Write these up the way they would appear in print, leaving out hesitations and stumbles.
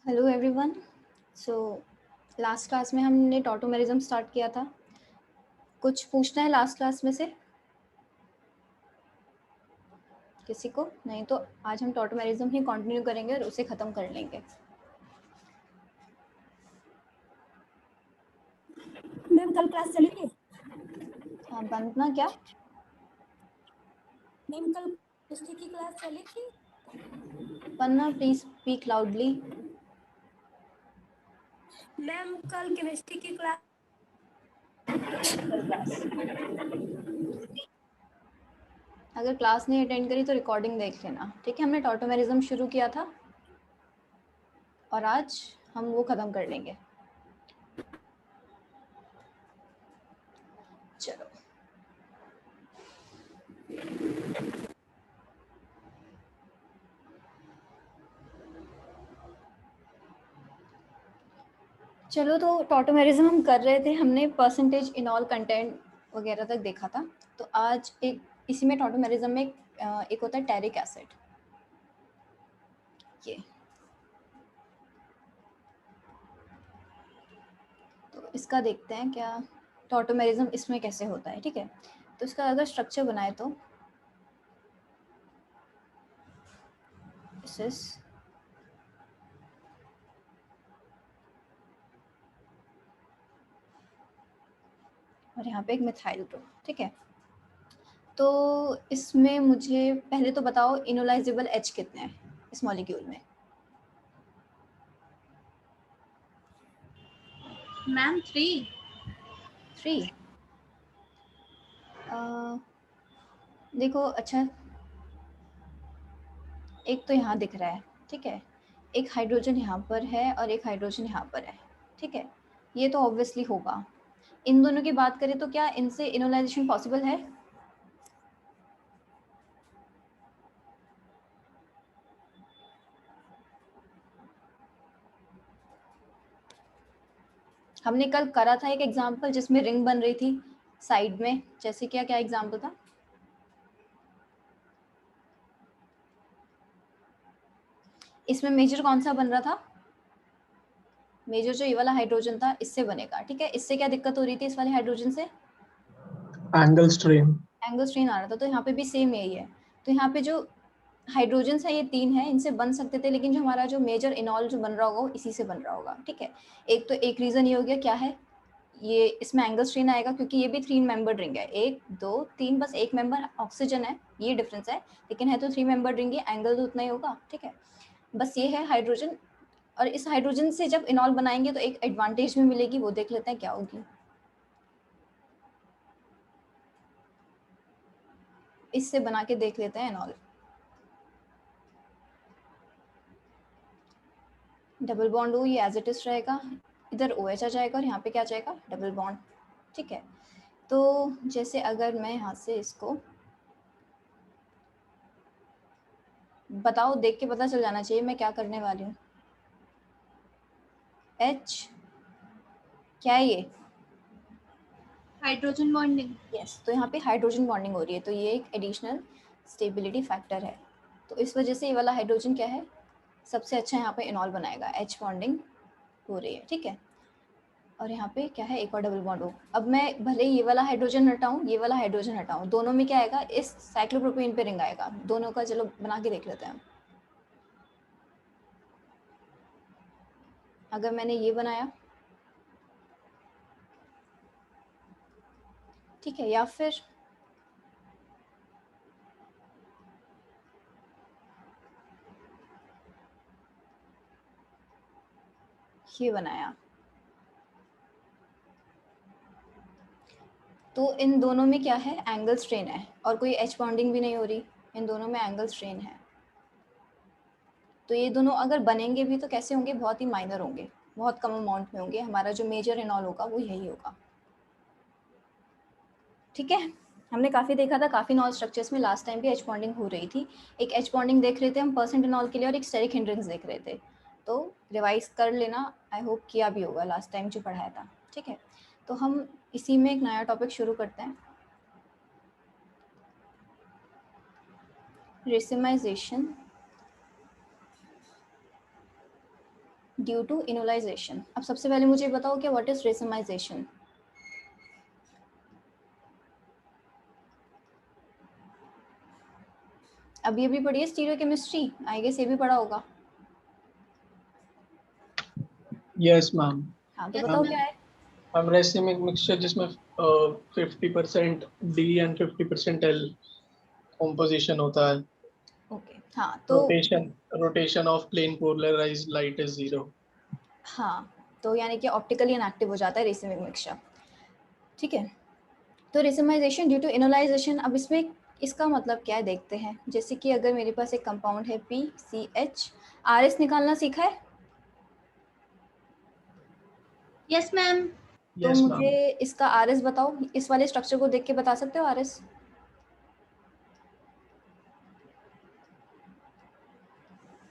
Hello everyone. So last class में हमने tautomerism start किया था। कुछ पूछना है लास्ट क्लास में से किसी को? नहीं तो आज हम टॉटोमेरिज्म ही कंटिन्यू करेंगे और उसे ख़त्म कर लेंगे। मैम कल क्लास चलेगी? हाँ, वंदना क्या? मैम कल केमिस्ट्री की क्लास चलेगी? वंदना प्लीज स्पीक लाउडली। मैम कल केमिस्ट्री की क्लास अगर क्लास नहीं अटेंड करी तो रिकॉर्डिंग देख लेना, ठीक है? हमने टॉटोमेरिज्म शुरू किया था और आज हम वो ख़त्म कर लेंगे। चलो, चलो तो टॉटोमेरिज्म हम कर रहे थे, हमने परसेंटेज इनऑल कंटेंट वगैरह तक देखा था। तो आज एक इसी में टॉटोमेरिज्म में एक होता है टेरिक एसिड। ये तो इसका देखते हैं क्या टॉटोमेरिज्म इसमें कैसे होता है, ठीक है? तो इसका अगर स्ट्रक्चर बनाए तो दिस इज और यहाँ पे एक मिथाइल ग्रुप, ठीक है? तो इसमें मुझे पहले तो बताओ इनोलाइजेबल एच कितने हैं इस मॉलिक्यूल में? मैम 3। देखो, अच्छा, एक तो यहाँ दिख रहा है, ठीक है? एक हाइड्रोजन यहाँ पर है और एक हाइड्रोजन यहाँ पर है, ठीक है? ये तो ऑब्वियसली होगा। इन दोनों की बात करें तो क्या इनसे इनोलाइजेशन पॉसिबल है? हमने कल करा था एक एग्जाम्पल जिसमें रिंग बन रही थी साइड में, जैसे क्या क्या एग्जाम्पल था? इसमें मेजर कौन सा बन रहा था? मेजर जो ये वाला हाइड्रोजन था इससे बनेगा, ठीक है? इससे क्या दिक्कत हो रही थी इस वाले हाइड्रोजन से? Angle strain. एंगल स्ट्रेन आ रहा था। तो यहाँ पे भी सेम यही है। तो यहाँ पे जो हाइड्रोजन है ये 3 है, इनसे बन सकते थे, लेकिन जो हमारा जो मेजर इनॉल जो बन रहा होगा वो इसी से बन रहा होगा, ठीक है? एक तो एक रीजन ये हो गया, क्या है ये, इसमें एंगल स्ट्रेन आएगा क्योंकि ये भी 3 मेंबर रिंग है। 1 2 3, बस एक मेंबर ऑक्सीजन है, ये डिफरेंस है, लेकिन है तो 3 मेंबर रिंग ही, एंगल तो उतना ही होगा, ठीक है? बस ये है हाइड्रोजन। और इस हाइड्रोजन से जब इनॉल बनाएंगे तो एक एडवांटेज भी मिलेगी, वो देख लेते हैं क्या होगी। इससे बना के देख लेते हैं इनॉल। डबल बॉन्ड हो, ये एज इट इज रहेगा, इधर ओ एच आ जाएगा और यहाँ पे क्या आ जाएगा, डबल बॉन्ड, ठीक है? तो जैसे अगर मैं यहाँ से इसको बताओ, देख के पता चल जाना चाहिए मैं क्या करने वाली हूँ। एच क्या है ये? Hydrogen bonding. यस, तो यहाँ पे हाइड्रोजन बॉन्डिंग हो रही है, तो ये एक एडिशनल स्टेबिलिटी फैक्टर है। तो इस वजह से ये वाला हाइड्रोजन क्या है, सबसे अच्छा यहाँ पे इनॉल बनाएगा, एच बॉन्डिंग हो रही है, ठीक है? और यहाँ पे क्या है, एक और डबल बॉन्ड हो। अब मैं भले ये वाला हाइड्रोजन हटाऊँ, ये वाला हाइड्रोजन हटाऊँ, दोनों में क्या आएगा, इस साइक्लोप्रोपेन पे रिंग आएगा दोनों का। चलो बना के देख लेते हैं। अगर मैंने ये बनाया, ठीक है, या फिर ये बनाया, तो इन दोनों में क्या है, एंगल स्ट्रेन है और कोई एच बॉन्डिंग भी नहीं हो रही, इन दोनों में एंगल स्ट्रेन है। तो ये दोनों अगर बनेंगे भी तो कैसे होंगे, बहुत ही माइनर होंगे, बहुत कम अमाउंट में होंगे। हमारा जो मेजर इनॉल होगा वो यही होगा, ठीक है? हमने काफ़ी देखा था, काफ़ी इनॉल स्ट्रक्चर्स में लास्ट टाइम भी एच बॉन्डिंग हो रही थी। एक एच बॉन्डिंग देख रहे थे हम परसेंट इनॉल के लिए और एक स्टेरिक हिंड्रेंस देख रहे थे। तो रिवाइज कर लेना, आई होप किया भी होगा लास्ट टाइम जो पढ़ाया था, ठीक है? तो हम इसी में एक नया टॉपिक शुरू करते हैं, रेसिमाइजेशन ड्यू टू इनोलाइजेशन। अब सबसे पहले मुझे बताओ कि व्हाट इज रेसिमाइजेशन। अभी पढ़ी है स्टीरियोकेमिस्ट्री, आई गेस ये भी पढ़ा होगा। Yes, ma'am. हाँ तो Yes, बताओ हम क्या है। हम racemic mixture जिसमें 50% D and 50% L composition होता है. ओके हाँ तो Rotation of plane polarized light is 0. हाँ तो यानी कि ऑप्टिकली इनएक्टिव हो जाता है रेसिमिक मिक्सचर, ठीक है। तो रेसिमाइजेशन ड्यू टू इनोलाइजेशन, अब इसमें इसका मतलब क्या है देखते हैं। जैसे कि अगर मेरे पास एक कंपाउंड है PCH, RS निकालना सीखा है। yes ma'am. तो Yes, मुझे ma'am. इसका RS बताओ, इस वाले स्ट्रक्चर को देख के बता सकते हो RS।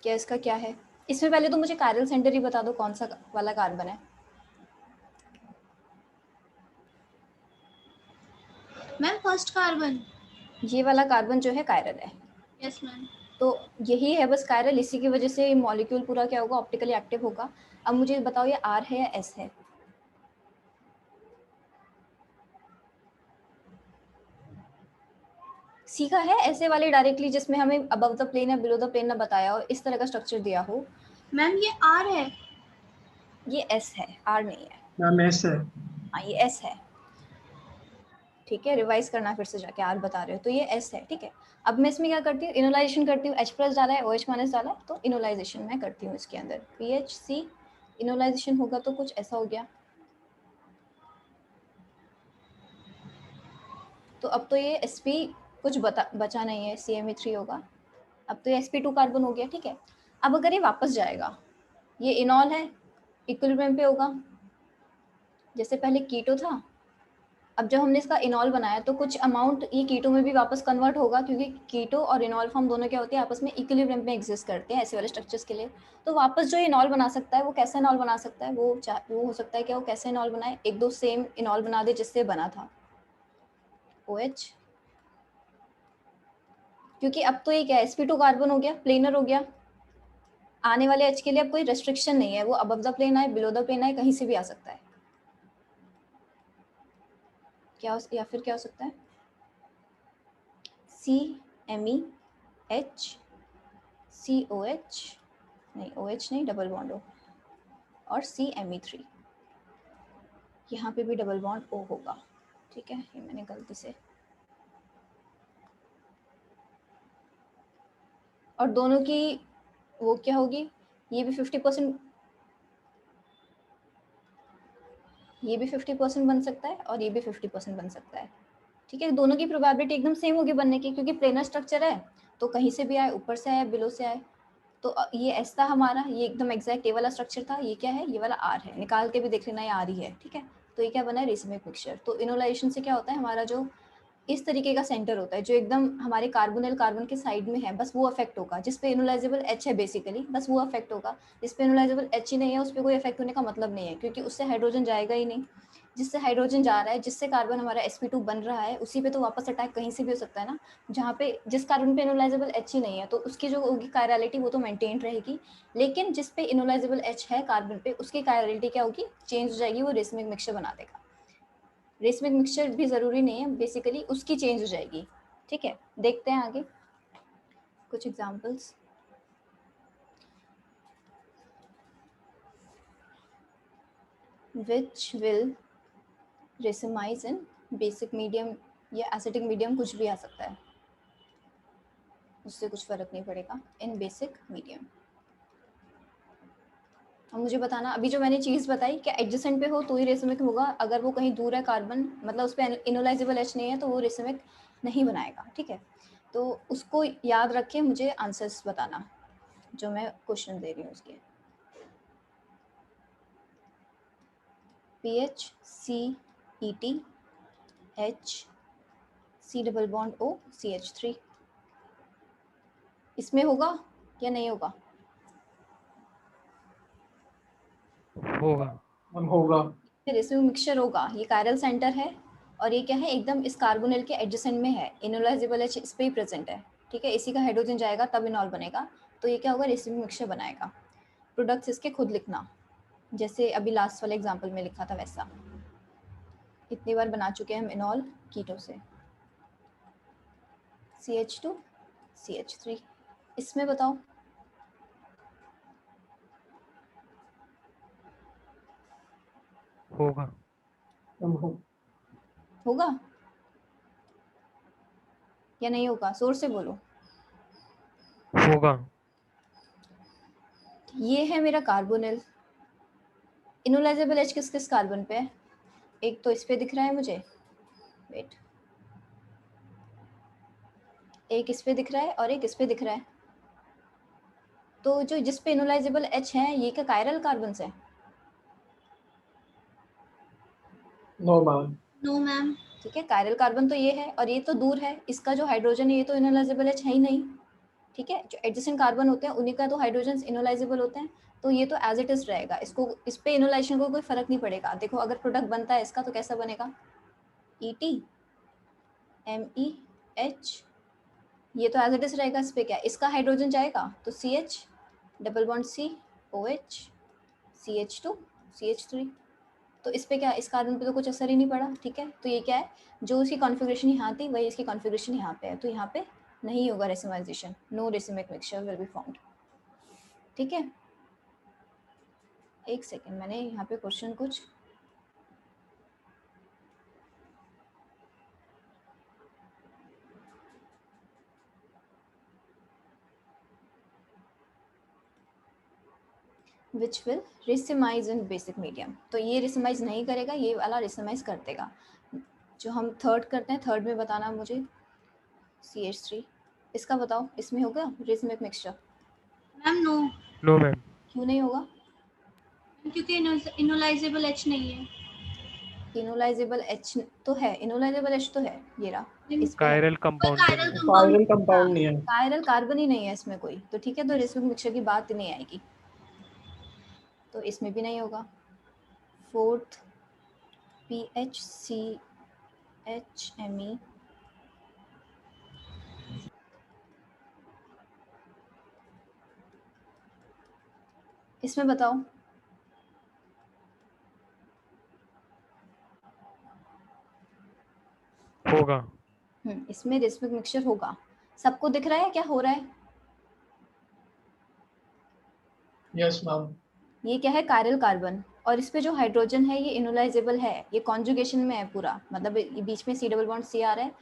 क्या इसका क्या है। इसमें पहले तो मुझे कायरल सेंटर ही बता दो कौन सा वाला कार्बन है। Ma'am, first carbon. ये वाला कार्बन जो है कायरल है। Yes ma'am. तो यही है बस कायरल, इसी की वजह से मॉलिक्यूल पूरा क्या होगा, ऑप्टिकली एक्टिव होगा। अब मुझे बताओ ये R है या S है। सीखा है ऐसे वाले डायरेक्टली जिसमें हमें अबव द प्लेन या बिलो द प्लेन ना बताया हो, इस तरह का स्ट्रक्चर दिया हो। Ma'am, ये R है. ये S है, R नहीं है। Ma'am, S है. हाँ ये S है, ठीक है। रिवाइज करना फिर से जाके, R बता रहे हो तो ये S है, ठीक है। अब मैं इसमें क्या करती हूँ, इनोलाइजेशन करती हूँ। H प्लस डाला है, OH माइनस डाला है, तो इनोलाइजेशन मैं करती हूँ इसके अंदर। PHC इनोलाइजेशन होगा तो कुछ ऐसा हो गया। तो अब तो ये sp कुछ बचा नहीं है, CMe3 होगा। अब तो ये sp2 कार्बन हो गया, ठीक है। अब अगर ये वापस जाएगा, ये इनॉल है, इक्विलिब्रियम पे होगा। जैसे पहले कीटो था, अब जब हमने इसका इनॉल बनाया तो कुछ अमाउंट ये कीटो में भी वापस कन्वर्ट होगा, क्योंकि कीटो और इनॉल फॉर्म दोनों क्या होते हैं, आपस में इक्विलिब्रियम में एग्जिस्ट करते हैं ऐसे वाले स्ट्रक्चर्स के लिए। तो वापस जो इनॉल बना सकता है वो कैसा इनॉल बना सकता है, वो हो सकता है क्या, वो कैसे इनॉल बनाए, एक दो सेम इनॉल बना दे जिससे बना था OH। क्योंकि अब तो ये क्या है, sp2 कार्बन हो गया, प्लेनर हो गया। आने वाले H के लिए अब कोई रेस्ट्रिक्शन नहीं है, वो अबव द प्लेन आए, बिलो द प्लेन आए, कहीं से भी आ सकता है। या फिर क्या हो सकता है, CMeH COH, नहीं OH नहीं, डबल बॉन्ड O, और CMe3, यहाँ पे भी डबल बॉन्ड O होगा, ठीक है। ये मैंने गलती से, और दोनों की वो क्या होगी, ये भी 50%, ये भी 50% बन सकता है और ये भी 50% बन सकता है, ठीक है। दोनों की प्रोबेबिलिटी एकदम सेम होगी बनने की, क्योंकि प्लेनर स्ट्रक्चर है तो कहीं से भी आए, ऊपर से आए, बिलो से आए। तो ये ऐसा हमारा, ये एकदम एग्जैक्ट ये वाला स्ट्रक्चर था। ये क्या है, ये वाला R है, निकाल के भी देख लेना, ये R ही है, ठीक है। तो ये क्या बना है, रेसिमिक मिक्सचर। तो इनोलाइजेशन से क्या होता है, हमारा जो इस तरीके का सेंटर होता है जो एकदम हमारे कार्बोनिल कार्बन के साइड में है, बस वो अफेक्ट होगा। जिस पे इनोलाइजेबल H है बेसिकली, बस वो अफेक्ट होगा। जिस पे इनोलाइजेबल H ही नहीं है, उस पर कोई अफेक्ट होने का मतलब नहीं है, क्योंकि उससे हाइड्रोजन जाएगा ही नहीं। जिससे हाइड्रोजन जा रहा है, जिससे कार्बन हमारा sp2 बन रहा है, उसी पे तो वापस अटैक कहीं से भी हो सकता है ना। जहाँ पे जिस कार्बन पे इनोलाइजेबल H ही नहीं है, तो उसकी जो होगी कायरलिटी वो तो मेंटेन रहेगी। लेकिन जिस पे इनोलाइजेबल H है कार्बन पे, उसकी कायरलिटी क्या होगी, चेंज हो जाएगी, वो रेसिमिक मिक्सचर बना देगा। रेसिमिक मिक्सचर भी ज़रूरी नहीं है, बेसिकली उसकी चेंज हो जाएगी, ठीक है। देखते हैं आगे कुछ examples. Which will racemise in basic medium या एसिडिक मीडियम, कुछ भी आ सकता है, उससे कुछ फ़र्क नहीं पड़ेगा। इन बेसिक मीडियम। अब मुझे बताना, अभी जो मैंने चीज़ बताई, क्या एडजेसेंट पे हो तो ही रेसिमिक होगा, अगर वो कहीं दूर है कार्बन, मतलब उस पर इनोलाइजेबल H नहीं है, तो वो रेसिमिक नहीं बनाएगा, ठीक है। तो उसको याद रखें, मुझे आंसर्स बताना जो मैं क्वेश्चन दे रही हूँ उसके। PH CET H C double bond O CH3, इसमें होगा या नहीं होगा। होगा। हम होगा. रेसिमिक मिक्सचर होगा, ये कायरल सेंटर है और ये क्या है, एकदम इस कार्बोनिल के एडजेसेंट में है, इनोलाइजेबल H इस पे ही प्रेजेंट है, ठीक है। इसी का हाइड्रोजन जाएगा तब इनॉल बनेगा, तो ये क्या होगा, रेसिमिक मिक्सचर बनाएगा। प्रोडक्ट्स इसके खुद लिखना, जैसे अभी लास्ट वाले एग्जांपल में लिखा था वैसा। इतनी बार बना चुके हैं हम इनॉल कीटो से। CH2 CH3, इसमें बताओ होगा। होगा या नहीं होगा? जोर से बोलो। होगा। ये है मेरा कार्बोनिल। इनोलाइजेबल H किस किस कार्बन पे है? एक तो इस पे दिख रहा है मुझे, वेट, एक इस पे दिख रहा है और एक इस पे दिख रहा है। तो जो जिस पे इनोलाइजेबल H है ये क्या कायरल कार्बन है? No ma'am. No ma'am. ठीक है, कायरल कार्बन तो ये है और ये तो दूर है, इसका जो हाइड्रोजन है ये तो इनोलाइजेबल H है ही नहीं। ठीक है, जो एडजेसेंट कार्बन होते हैं उन्हीं का तो हाइड्रोजन इनोलाइजेबल होते हैं, तो ये तो एज इट इज रहेगा, इसको इस पे इनोलाइजेशन को कोई फर्क नहीं पड़ेगा। देखो अगर प्रोडक्ट बनता है इसका तो कैसा बनेगा, ET MEH, ये तो एज इट इज रहेगा। इस पे क्या, इसका हाइड्रोजन जाएगा तो CH double bond C OH CH2 CH3, तो इस पे क्या, इस कार्बन पे तो कुछ असर ही नहीं पड़ा। ठीक है, तो ये क्या है, जो इसकी कॉन्फ़िगरेशन यहाँ थी वही इसकी कॉन्फ़िगरेशन यहाँ पे है, तो यहाँ पे नहीं होगा racemisation, no racemic mixture will be formed. ठीक है, एक सेकेंड, मैंने यहाँ पे क्वेश्चन कुछ which will racemise in basic medium, तो ये रेसिमाइज नहीं करेगा, ये वाला रेसिमाइज कर देगा। जो हम थर्ड करते हैं, थर्ड में बताना मुझे CH3, इसका बताओ, इसमें होगा racemic mixture? Ma'am no, no ma'am. क्यों नहीं होगा? क्योंकि इनोलाइजेबल एच नहीं है। इनोलाइजेबल H तो है, इनोलाइजेबल H तो है, ये रहा, इस पे है। कायरल पर कंपाउंड भी कायरल नहीं है। कंपाउंड कायरल कंपाउंड नहीं है। कायरल कार्बन ही नहीं है इसमें कोई, तो ठीक है, तो रेसिमिक मिक्सचर की बात नहीं आएगी, तो इसमें भी नहीं होगा। फोर्थ PHCHMe, इसमें बताओ। होगा। इसमें रेसिमिक मिक्सचर होगा। सबको दिख रहा है क्या हो रहा है? Yes ma'am. ये क्या है, कायरल कार्बन, और इस पे जो हाइड्रोजन है ये इनोलाइजेबल है, ये कॉन्जुगेशन में है पूरा, मतलब ये बीच में C डबल बॉन्ड C आ रहा है,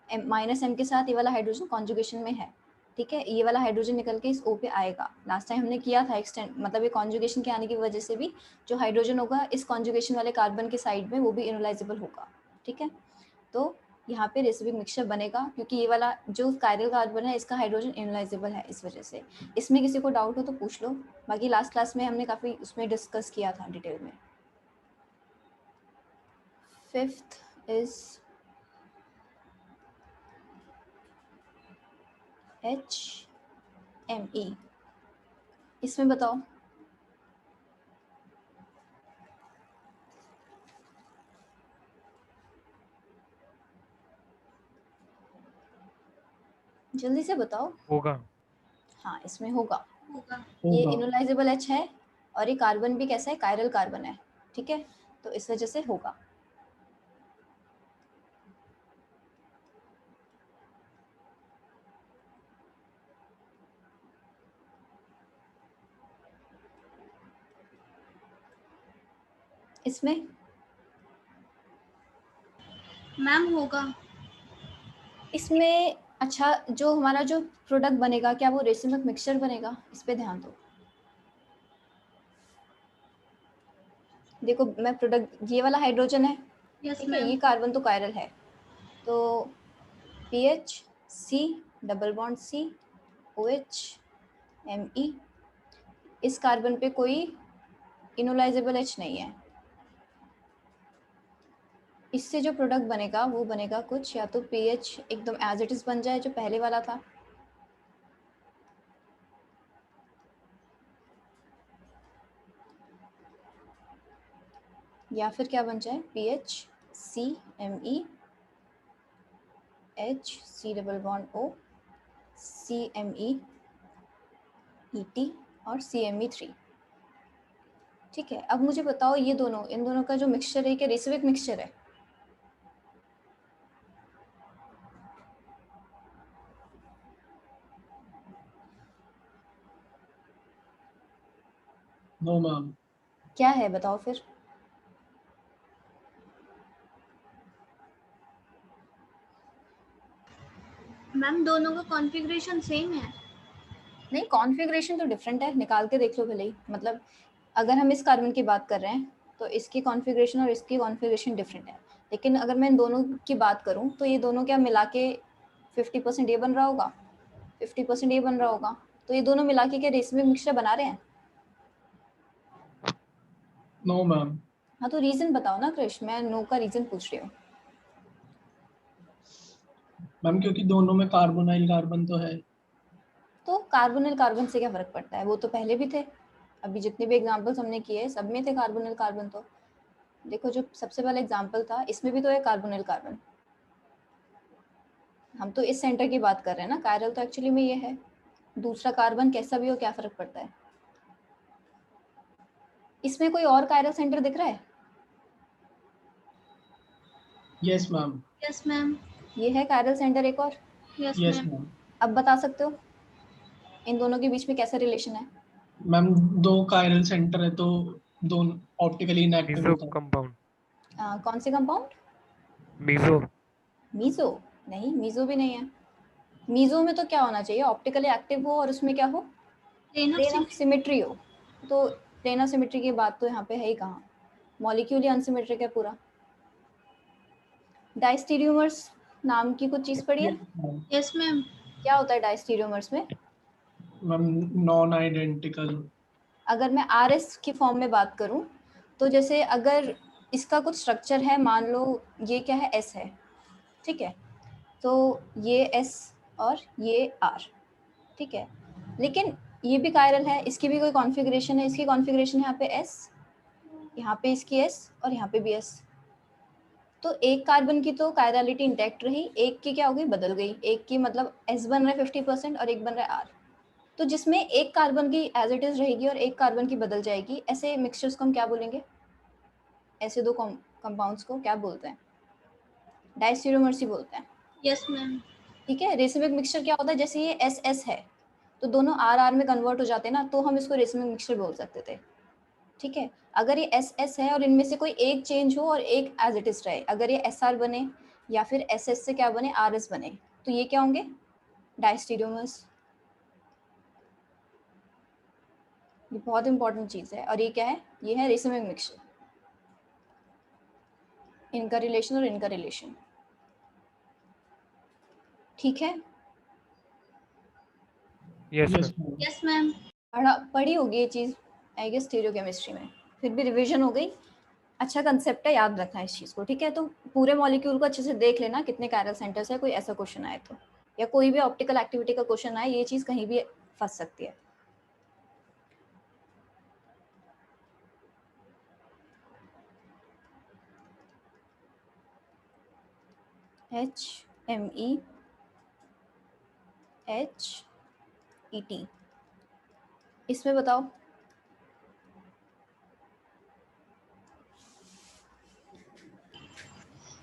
-M के साथ ये वाला हाइड्रोजन कॉन्जुगेशन में है। ठीक है, ये वाला हाइड्रोजन निकल के इस O पे आएगा। लास्ट टाइम हमने किया था एक्सटेंड, मतलब ये कॉन्जुगेशन के आने की वजह से भी जो हाइड्रोजन होगा इस कॉन्जुगेशन वाले कार्बन के साइड में वो भी इनोलाइजेबल होगा। ठीक है, तो यहाँ पे रेसिमिक मिक्सचर बनेगा क्योंकि ये वाला जो कायरल कार्बन है इसका हाइड्रोजन इनोलाइजेबल है, इस वजह से। इसमें किसी को डाउट हो तो पूछ लो, बाकी लास्ट क्लास में हमने काफ़ी उसमें डिस्कस किया था डिटेल में। फिफ्थ इज HMe, इसमें बताओ। जल्दी से बताओ। होगा। हाँ, इसमें होगा। होगा। ये होगा। इनोलाइजेबल H है और ये कार्बन भी कैसा है, कायरल कार्बन है। ठीक है, तो इस वजह से होगा। इसमें मैम होगा। इसमें अच्छा, जो हमारा जो प्रोडक्ट बनेगा क्या वो रेसिमिक मिक्सचर बनेगा? इस पे ध्यान दो। देखो मैं प्रोडक्ट, ये वाला हाइड्रोजन है, यस ठीक है, मैम। ये कार्बन तो कायरल है, तो PH C double bond C OH Me, इस कार्बन पे कोई इनोलाइजेबल H नहीं है। इससे जो प्रोडक्ट बनेगा वो बनेगा कुछ, या तो PH एकदम एज इट इज बन जाए जो पहले वाला था, या फिर क्या बन जाए, PH C Me H C double bond O CMe ET और CMe3। ठीक है, अब मुझे बताओ ये दोनों, इन दोनों का जो मिक्सचर है क्या रेसिविक मिक्सचर है? No ma'am. क्या है बताओ फिर? मैम दोनों का कॉन्फ़िगरेशन सेम है। नहीं, कॉन्फ़िगरेशन तो डिफरेंट है, निकाल के देख लो भले ही। मतलब अगर हम इस कार्बन की बात कर रहे हैं तो इसकी कॉन्फ़िगरेशन और इसकी कॉन्फ़िगरेशन डिफरेंट है, लेकिन अगर मैं इन दोनों की बात करूं तो ये दोनों क्या मिला के 50% ये बन रहा होगा, 50% ये बन रहा होगा, तो ये दोनों मिला के क्या रेसिमिक मिक्सचर बना रहे हैं? No ma'am. हाँ तो रीजन बताओ ना कृष, मैं नो का रीजन पूछ रही हूँ। मैम क्योंकि दोनों में कार्बोनाइल कार्बन तो है। तो कार्बोनिल कार्बन से क्या फर्क पड़ता है, वो तो पहले भी थे, अभी जितने भी एग्जांपल्स हमने किए सब में थे कार्बोनिल कार्बन। तो देखो जो सबसे पहला एग्जांपल था इसमें भी तो है कार्बोनिल कार्बन, हम तो इस सेंटर की बात कर रहे हैं ना, कायरल तो एक्चुअली में ये है। दूसरा कार्बन कैसा भी हो क्या फर्क पड़ता है? इसमें कोई और कायरल सेंटर दिख रहा है? Yes ma'am. Yes ma'am. ये है कायरल सेंटर एक और। Yes yes ma'am. मैम। अब बता सकते हो इन दोनों के बीच में कैसा रिलेशन है? मैम दो कायरल सेंटर है तो दोनों ऑप्टिकली इनएक्टिव मीजो होता है। कंपाउंड। कौन से कंपाउंड? मीजो। मीजो? नहीं, मीजो भी नहीं है। मीजो में तो क्या होना चाहिए, ऑप्टिकली एक्टिव हो और उसमें क्या हो, plane of plane of symmetry हो। तो प्लेन ऑफ सिमेट्री की बात तो यहाँ पे है ही कहाँ, मॉलिक्यूल ही अनसिमेट्रिक है पूरा। डायस्टीरियोमर्स नाम की कुछ चीज पढ़ी है? Yes ma'am. क्या होता है डायस्टीरियोमर्स में? Ma'am non identical. अगर मैं आर एस की फॉर्म में बात करूं तो जैसे अगर इसका कुछ स्ट्रक्चर है, मान लो ये क्या है, एस है, ठीक है, तो ये एस और ये आर, ठीक है, लेकिन ये भी कायरल है, इसकी भी कोई कॉन्फ़िगरेशन है, इसकी कॉन्फ़िगरेशन यहाँ पे एस, यहाँ पे इसकी एस और यहाँ पे भी एस। तो एक कार्बन की तो कायरलिटी इंटैक्ट रही, एक की क्या हो गई, बदल गई। एक की मतलब एस बन रहा है 50% और एक बन रहा है आर। तो जिसमें एक कार्बन की एज इट इज रहेगी और एक कार्बन की बदल जाएगी, ऐसे मिक्सचर्स को हम क्या बोलेंगे? ऐसे दो कंपाउंड्स को क्या बोलते हैं? डायस्टीरियोमर्स ही बोलते हैं। Yes ma'am. ठीक है, रेसिमिक मिक्सचर क्या होता है, जैसे ये एस एस है तो दोनों आर आर में कन्वर्ट हो जाते हैं ना, तो हम इसको रेसिमिक मिक्सचर बोल सकते थे। ठीक है, अगर ये एस एस है और इनमें से कोई एक चेंज हो और एक एज इट इज रहे, अगर ये एस आर बने या फिर एस एस से क्या बने, आर एस बने, तो ये क्या होंगे, डायस्टीरियोमर्स। ये बहुत इंपॉर्टेंट चीज है। और ये क्या है, ये है रेसिमिक मिक्सचर, इनका रिलेशन और इनका रिलेशन। ठीक है, yes yes ma'am. Ma'am. Yes ma'am. पढ़ी होगी ये चीज़ आई गेस स्टीरियोकेमिस्ट्री में, फिर भी रिवीजन हो गई। अच्छा कंसेप्ट है, याद रखना इस चीज़ को, ठीक है। तो पूरे मॉलिक्यूल को अच्छे से देख लेना कितने कायरल सेंटर्स है, कोई ऐसा क्वेश्चन आए तो, या कोई भी ऑप्टिकल एक्टिविटी का क्वेश्चन आए, ये चीज़ कहीं भी फंस सकती है। HMeHET, इसमें बताओ।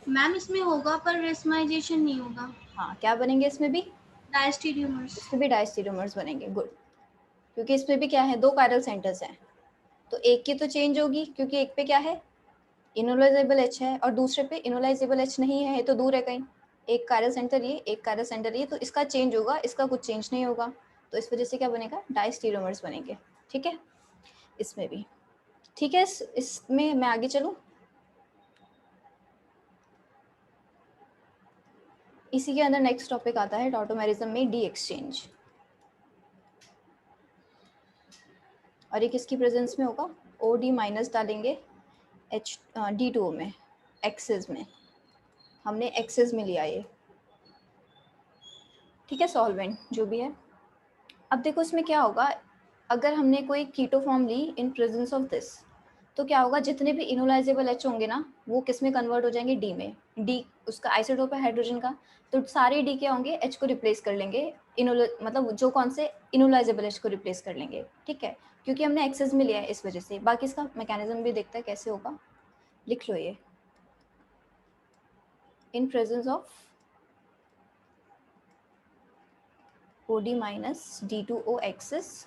मैम इसमें होगा पर रेसमाइजेशन नहीं होगा। हाँ, क्या बनेंगे इसमें भी? डायस्टीरियोमर्स। इसमें भी डायस्टीरियोमर्स बनेंगे, गुड। क्योंकि इसमें भी क्या है, दो कायरल सेंटर्स हैं, तो एक की तो चेंज होगी क्योंकि एक पे क्या है, इनोलाइजेबल एच है, और दूसरे पे इनोलाइजेबल एच नहीं है, ये तो दूर है कहीं। एक कायरल सेंटर ये, एक कायरल सेंटर ये, तो इसका चेंज होगा, इसका कुछ चेंज नहीं होगा, तो इस वजह से क्या बनेगा, डायस्टीरियोमर्स बनेंगे। ठीक है, इसमें भी ठीक है। इसमें मैं आगे चलूँ, इसी के अंदर नेक्स्ट टॉपिक आता है टॉटोमेरिज्म में डी एक्सचेंज, और ये किसकी प्रेजेंस में होगा, ओ डी माइनस डालेंगे एच D2O में, एक्सेस में, हमने एक्सेस में लिया ये, ठीक है, सॉल्वेंट जो भी है। अब देखो इसमें क्या होगा, अगर हमने कोई कीटो फॉर्म ली इन प्रेजेंस ऑफ दिस, तो क्या होगा, जितने भी इनोलाइजेबल H होंगे ना वो किस में कन्वर्ट हो जाएंगे, डी में। डी उसका आइसोटोप है हाइड्रोजन का, तो सारे डी क्या होंगे, H को रिप्लेस कर लेंगे, मतलब जो कौन से इनोलाइजेबल H को रिप्लेस कर लेंगे, ठीक है, क्योंकि हमने एक्सेस में लिया है इस वजह से। बाकी इसका मैकेनिज्म भी देखते हैं कैसे होगा, लिख लो ये। इन presence of OD minus D2O excess,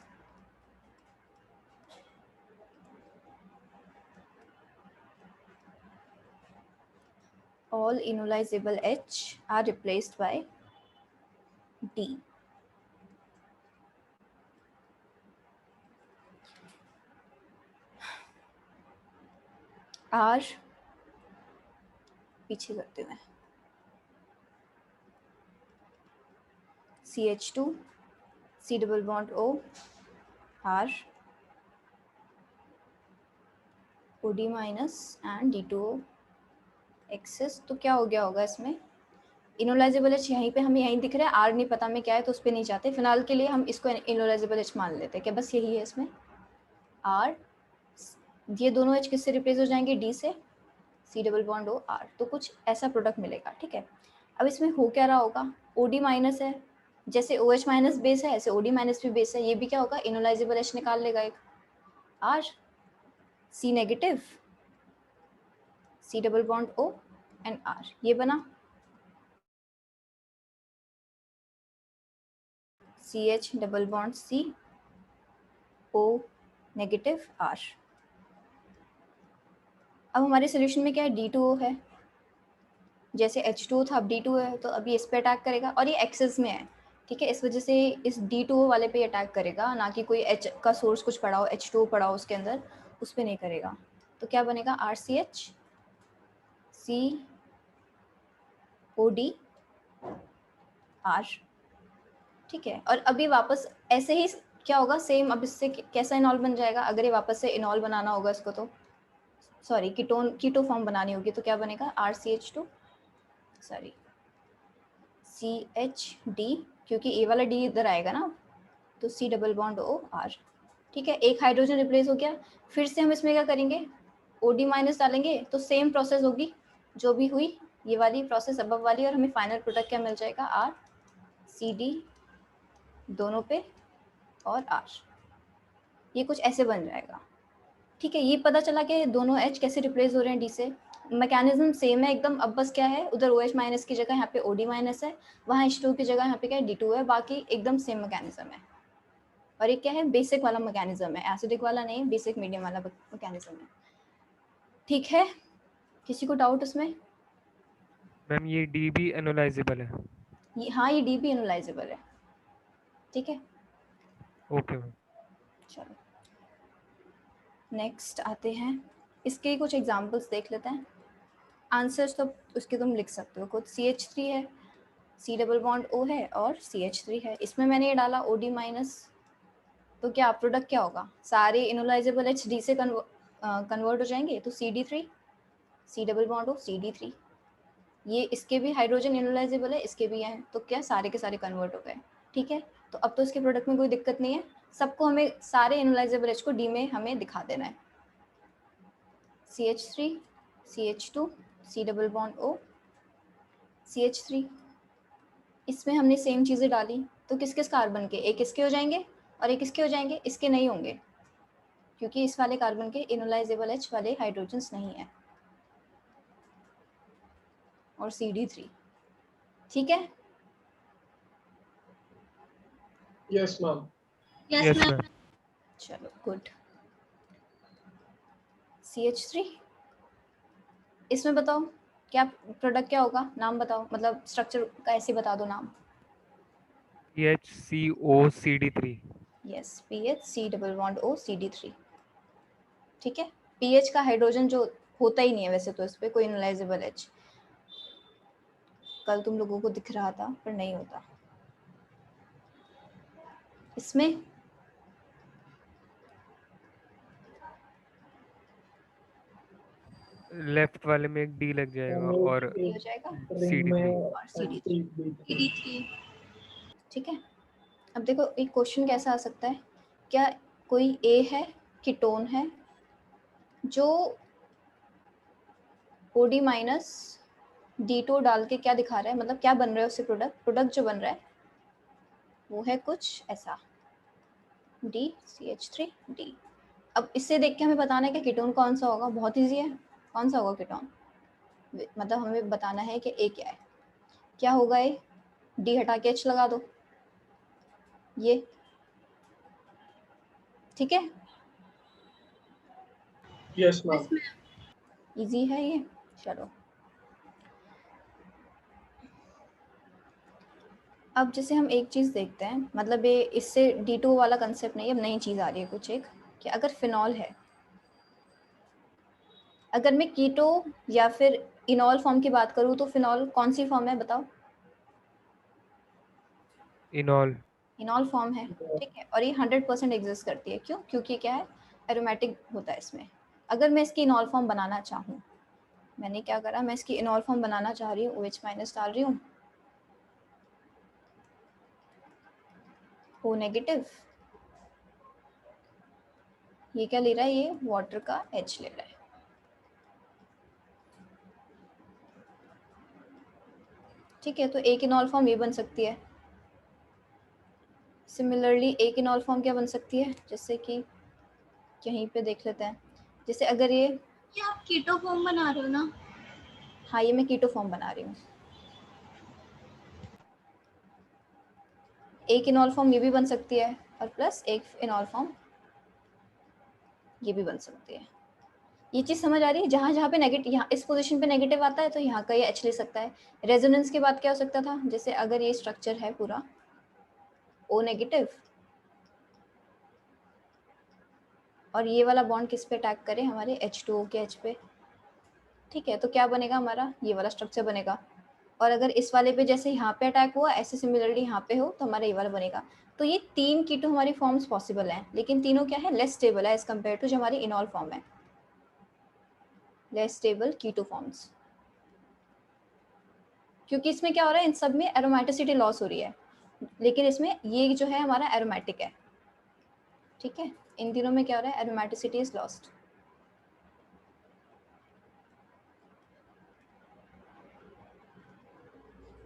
all enolizable H are replaced by D. R पीछे करते हुए CH2 C double bond O R OD minus and D2O excess। तो क्या हो गया होगा इसमें, इनोलाइजेबल H यहीं पे हमें यहीं दिख रहा है, R नहीं पता में क्या है तो उस पर नहीं जाते, फिलहाल के लिए हम इसको इनोलाइजेबल H मान लेते हैं कि बस यही है इसमें R। ये दोनों H किससे रिप्लेस हो जाएंगे, D से, C double bond O R, तो कुछ ऐसा प्रोडक्ट मिलेगा, ठीक है। अब इसमें हो क्या रहा होगा, OD माइनस है, जैसे OH माइनस बेस है ऐसे OD माइनस भी बेस है, ये भी क्या होगा, इनोलाइजेबल H निकाल लेगा एक R, C negative C double bond O and R, ये बना CH double bond C O negative R। अब हमारे सोल्यूशन में क्या है, D2O है, जैसे H2O था अब D2O है, तो अभी इस पे अटैक करेगा, और ये एक्सेस में है, ठीक है, इस वजह से इस D2O वाले पे अटैक करेगा, ना कि कोई H का सोर्स कुछ पड़ा हो, H2O पड़ा हो उसके अंदर, उस पे नहीं करेगा। तो क्या बनेगा, RCH COD R, ठीक है। और अभी वापस ऐसे ही क्या होगा, सेम अब इससे कैसा इनॉल बन जाएगा, अगर ये वापस से इनॉल बनाना होगा इसको, तो सॉरी कीटो फॉर्म बनानी होगी, तो क्या बनेगा RCH2 सॉरी CHD, क्योंकि ए वाला डी इधर आएगा ना, तो C double bond O R, ठीक है, एक हाइड्रोजन रिप्लेस हो गया। फिर से हम इसमें क्या करेंगे, OD माइनस डालेंगे, तो सेम प्रोसेस होगी जो भी हुई, ये वाली प्रोसेस अबव वाली, और हमें फाइनल प्रोडक्ट क्या मिल जाएगा, R CD दोनों पे और R, ये कुछ ऐसे बन जाएगा, ठीक है। ये पता चला कि दोनों H कैसे रिप्लेस हो रहे हैं D से, मैकेनिज्म सेम है एकदम। अब बस क्या है, उधर OH माइनस की जगह यहाँ पे OD माइनस है, वहाँ H2 की जगह यहाँ पे क्या है D2 है, बाकी एकदम सेम मैकेनिज्म है। और ये क्या है, बेसिक वाला मैकेनिज्म है, एसिडिक वाला नहीं, बेसिक मीडियम वाला मैकेनिज्म है, ठीक है। किसी को डाउट उसमें? मैम ये डी भी एनालाइजेबल है? हाँ ये डी भी एनालाइजेबल है, ठीक है। Okay ma'am. चलो नेक्स्ट आते हैं, इसके कुछ एग्जांपल्स देख लेते हैं। आंसर्स तो उसके तुम लिख सकते हो खुद। CH3 है, C डबल बॉन्ड O है और CH3 है, इसमें मैंने ये डाला OD माइनस, तो क्या प्रोडक्ट क्या होगा, सारे इनोलाइजेबल H D से कन्वर्ट हो जाएंगे, तो CD3 C double bond O CD3, ये इसके भी हाइड्रोजन इनोलाइजेबल है, इसके भी हैं, तो क्या सारे के सारे कन्वर्ट हो गए, ठीक है। तो अब तो इसके प्रोडक्ट में कोई दिक्कत नहीं है, सबको हमें सारे इनोलाइजेबल H को D में हमें दिखा देना है। CH3 CH2 C double bond O CH3, इसमें हमने सेम चीज़ें डाली, तो किस किस कार्बन के, एक इसके हो जाएंगे और एक इसके हो जाएंगे, इसके नहीं होंगे क्योंकि इस वाले कार्बन के इनोलाइजेबल H वाले हाइड्रोजन्स नहीं है, और CD3, ठीक है। Yes ma'am. Yes yes ma'am. Ma'am. चलो गुड। CH3, इसमें बताओ क्या प्रोडक्ट क्या होगा, नाम बताओ, मतलब स्ट्रक्चर का ऐसे बता दो नाम। PHCOCD3। Yes PH C double bond O CD3, ठीक है। PH का हाइड्रोजन जो होता ही नहीं है वैसे तो इस पे कोई इनोलाइजेबल H, कल तुम लोगों को दिख रहा था पर नहीं होता इसमें। लेफ्ट वाले में एक डी लग जाएगा और ये हो जाएगा रिंग CD3। में और CD3, CD3। ठीक है। अब देखो एक क्वेश्चन कैसा आ सकता है, क्या कोई A है कीटोन है जो OD माइनस D2 डाल के क्या दिखा रहा है, मतलब क्या बन रहा है उससे प्रोडक्ट जो बन रहा है वो है कुछ ऐसा DCH3D। अब इससे देख के हमें बताना है कि कीटोन कौन सा होगा, बहुत इजी है। कौन सा होगा कीटोन, मतलब हमें बताना है कि ए क्या है, क्या होगा ए, D हटा के H लगा दो, ये ठीक है, yes ma'am. Yes ma'am. Easy है ये। चलो अब जैसे हम एक चीज़ देखते हैं, मतलब ये इससे D2 वाला कंसेप्ट नहीं, अब नई चीज़ आ रही है कुछ एक, कि अगर फिनॉल है, अगर मैं कीटो या फिर इनॉल फॉर्म की बात करूँ तो फिनॉल कौन सी फॉर्म है बताओ? इनॉल। इनॉल फॉर्म है, ठीक है, और ये 100% एग्जिस्ट करती है। क्यों? क्योंकि क्या है, एरोमेटिक होता है इसमें। अगर मैं इसकी इनॉल फॉर्म बनाना चाहूँ, मैंने क्या करा, मैं इसकी इनॉल फॉर्म बनाना चाह रही हूँ, OH माइनस डाल रही हूँ, O नेगेटिव, ये क्या ले रहा है, ये वाटर का H ले रहा है, ठीक है। तो एक इनॉल फॉर्म ये बन सकती है। सिमिलरली एक इनॉल फॉर्म क्या बन सकती है, जैसे कि यहीं पे देख लेते हैं, जैसे अगर ये, ये आप कीटो फॉर्म बना रहे हो ना? हाँ ये मैं कीटो फॉर्म बना रही हूँ, एक इनॉल फॉर्म ये भी बन सकती है, और प्लस एक इनॉल फॉर्म ये भी बन सकती है। ये चीज़ समझ आ रही है? जहाँ जहाँ पे नेगेटिव, यहाँ इस पोजीशन पे नेगेटिव आता है तो यहाँ का ये H ले सकता है। रेजोनेंस के बाद क्या हो सकता था, जैसे अगर ये स्ट्रक्चर है पूरा O नेगेटिव और ये वाला बॉन्ड किस पे अटैक करे, हमारे H2O के H पे, ठीक है, तो क्या बनेगा हमारा, ये वाला स्ट्रक्चर बनेगा। और अगर इस वाले पे जैसे यहाँ पे अटैक हुआ, ऐसे सिमिलरली यहाँ पे हो तो हमारा ये वाला बनेगा। तो ये 3 कीटो हमारी फॉर्म्स पॉसिबल हैं, लेकिन तीनों क्या है, लेस स्टेबल है एज कम्पेयर टू जो हमारी इनॉल फॉर्म है, लेस स्टेबल कीटो फॉर्म्स। क्योंकि इसमें क्या हो रहा है, इन सब में एरोमेटिसिटी लॉस हो रही है, लेकिन इसमें ये जो है हमारा एरोमेटिक है, ठीक है। इन तीनों में क्या हो रहा है, aromaticity is lost.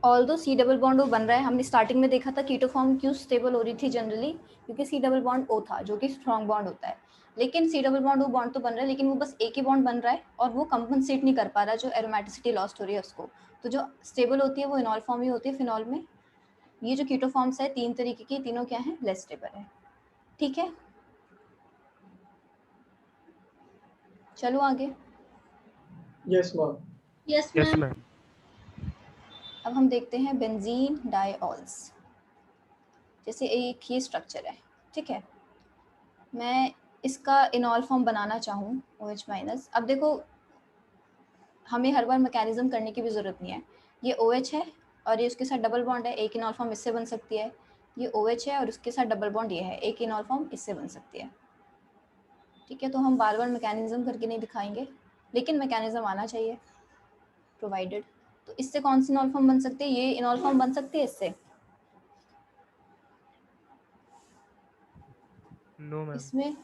Although C double bond O बन रहा है, हमने स्टार्टिंग में देखा था कीटो फॉर्म क्यों स्टेबल हो रही थी जनरली, क्योंकि C डबल बॉन्ड O था जो कि स्ट्रॉन्ग बॉन्ड होता है। लेकिन C double bond O bond तो बन रहा है, लेकिन वो बस एक ही बॉन्ड बन रहा है और वो कंपनसेट नहीं कर पा रहा जो एरोमेटिसिटी लॉस्ट हो रही है उसको। तो जो स्टेबल होती है वो इनॉल फॉर्म ही होती है फिनॉल में। ये जो कीटो फॉर्म्स है 3 तरीके की, तीनों क्या है, लेस स्टेबल है, ठीक है। चलो आगे। Yes ma'am. Yes yes ma'am. Ma'am. अब हम देखते हैं बेंजीन डाइऑल्स, जैसे एक ही स्ट्रक्चर है, ठीक है। मैं इसका इनॉल फॉर्म बनाना चाहूँ OH माइनस, अब देखो हमें हर बार मैकेनिज्म करने की भी ज़रूरत नहीं है। ये OH है और ये उसके साथ डबल बॉन्ड है, एक इनॉल फॉर्म इससे बन सकती है। ये OH है और उसके साथ डबल बॉन्ड ये है, एक इनॉल फॉर्म इससे बन सकती है, ठीक है। तो हम बार बार मैकेनिज्म करके नहीं दिखाएंगे, लेकिन मैकेनिज्म आना चाहिए प्रोवाइडेड। तो इससे कौन सी इनॉल फॉर्म बन सकती है, ये इनॉल फॉर्म बन सकती है इससे, नो मैम। इसमें,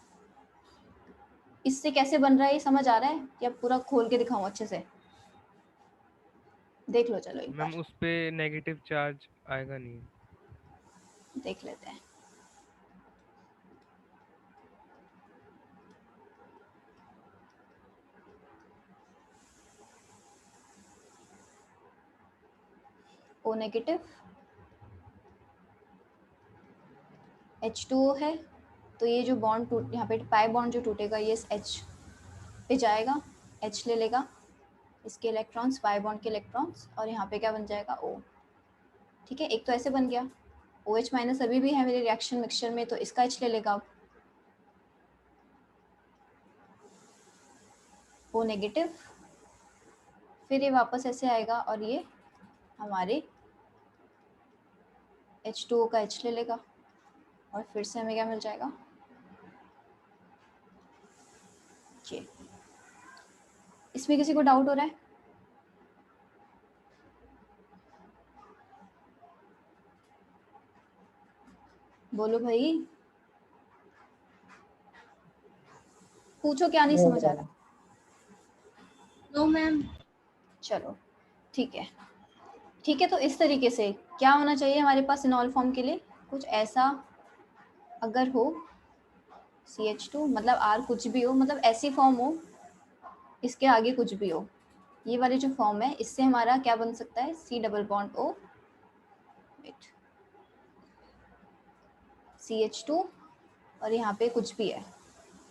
इससे कैसे बन रहा है ये समझ आ रहा है, या पूरा खोल के दिखाऊं अच्छे से, देख लो चलो एक मैम बार, उस पे नेगेटिव चार्ज आएगा नहीं। देख लेते हैं। O नेगेटिव H2O है, तो ये जो बॉन्ड टूट, यहाँ पे पाई बॉन्ड जो टूटेगा ये H पे जाएगा, H ले लेगा इसके इलेक्ट्रॉन्स, पाई बॉन्ड के इलेक्ट्रॉन्स, और यहाँ पे क्या बन जाएगा O, ठीक है। एक तो ऐसे बन गया, OH माइनस अभी भी है मेरे रिएक्शन मिक्सचर में, तो इसका H ले लेगा, O नेगेटिव, फिर ये वापस ऐसे आएगा और ये हमारे H2O का H ले लेगा, और फिर से हमें क्या मिल जाएगा, ये। इसमें किसी को डाउट हो रहा है? बोलो भाई, पूछो क्या नहीं नो समझ आ मैम। रहा। No ma'am. चलो ठीक है, ठीक है। तो इस तरीके से क्या होना चाहिए हमारे पास इनॉल फॉर्म के लिए, कुछ ऐसा अगर हो CH2 मतलब R कुछ भी हो, मतलब ऐसी फॉर्म हो, इसके आगे कुछ भी हो, ये वाली जो फॉर्म है इससे हमारा क्या बन सकता है, C double bond O, CH2 और यहाँ पे कुछ भी है,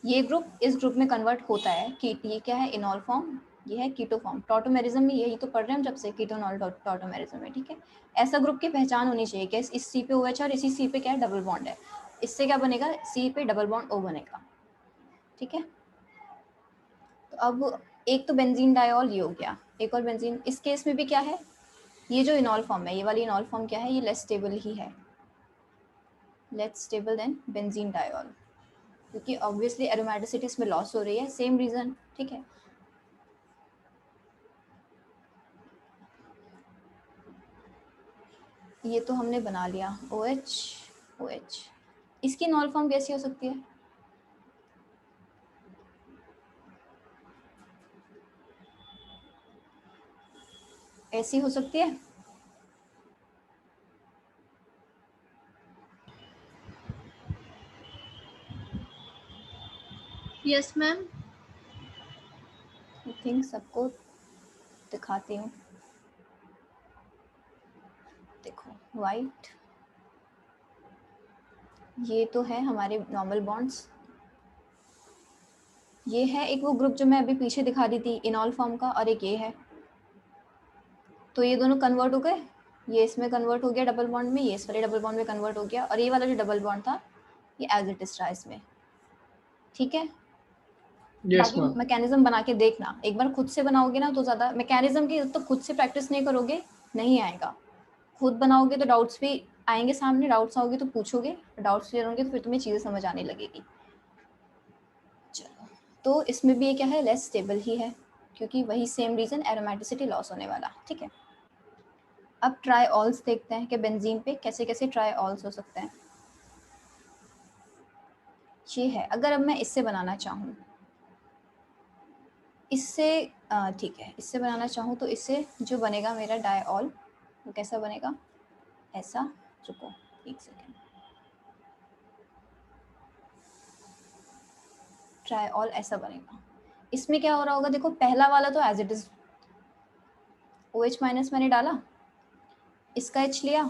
ये ग्रुप इस ग्रुप में कन्वर्ट होता है। ये क्या है, इनॉल फॉर्म, ये है कीटो फॉर्म। टॉटोमेरिज्म में यही तो पढ़ रहे हैं हम जब से, कीटोनॉल टॉटोमेरिज्म में, ठीक है। ऐसा ग्रुप की पहचान होनी चाहिए कि इस C पे OH और इसी C पे क्या है, डबल बॉन्ड है। इससे क्या बनेगा, C पे डबल बॉन्ड O बनेगा, ठीक है। तो अब एक तो बेंजीन डायोल ये हो गया, एक और बेंजीन। इस केस में भी क्या है, ये जो इनॉल फॉर्म है, ये वाली इनॉल फॉर्म क्या है, ये लेस स्टेबल ही है, less stable then benzene diol, क्योंकि ऑब्वियसली एरोमेटिसिटी इसमें लॉस हो रही है, सेम रीजन, ठीक है। ये तो हमने बना लिया OH OH। इसकी नॉल फॉर्म कैसी हो सकती है, ऐसी हो सकती है, यस मैम। आई थिंक सबको दिखाती हूँ, देखो वाइट, ये तो है हमारे नॉर्मल बॉन्ड्स, ये है एक वो ग्रुप जो मैं अभी पीछे दिखा दी थी इनॉल फॉर्म का, और एक ये है, तो ये दोनों कन्वर्ट हो गए, ये इसमें कन्वर्ट हो गया डबल बॉन्ड में, ये इस वाले डबल बॉन्ड में कन्वर्ट हो गया, और ये वाला जो डबल बॉन्ड था ये एज इट इज रहा इसमें, ठीक है। यस बाकी मैम। मैकेनिज्म बना के देखना, एक बार खुद से बनाओगे ना तो ज़्यादा मैकेनिज्म की तो खुद से प्रैक्टिस नहीं करोगे नहीं आएगा, खुद बनाओगे तो डाउट्स भी आएंगे सामने, डाउट्स आओगे तो पूछोगे, डाउट्स क्लियर होंगे तो फिर तुम्हें चीज़ें समझ आने लगेगी। चलो, तो इसमें भी ये क्या है, लेस स्टेबल ही है, क्योंकि वही सेम रीज़न, एरोमेटिसिटी लॉस होने वाला, ठीक है। अब ट्राईऑल्स देखते हैं कि बेंजीन पे कैसे कैसे ट्राईऑल्स हो सकते हैं। ये है, अगर अब मैं इससे बनाना चाहूँ, इससे ठीक है, इससे बनाना चाहूँ तो इससे जो बनेगा मेरा डायऑल वो कैसा बनेगा, ऐसा, रुको एक सेकेंड, ट्रायऑल ऐसा बनेगा। इसमें क्या हो रहा होगा, देखो पहला वाला तो as it is OH minus मैंने डाला, इसका H लिया,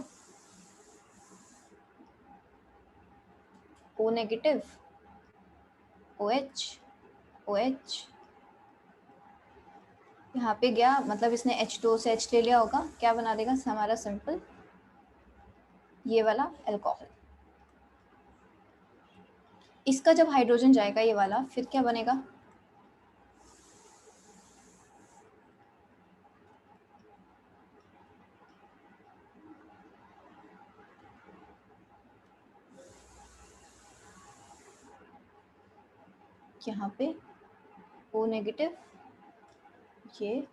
O नेगेटिव, OH OH, यहाँ पे गया, मतलब इसने H2O से H ले लिया होगा, क्या बना देगा हमारा सिंपल ये वाला अल्कोहल। इसका जब हाइड्रोजन जाएगा ये वाला, फिर क्या बनेगा, यहाँ पे O नेगेटिव, ये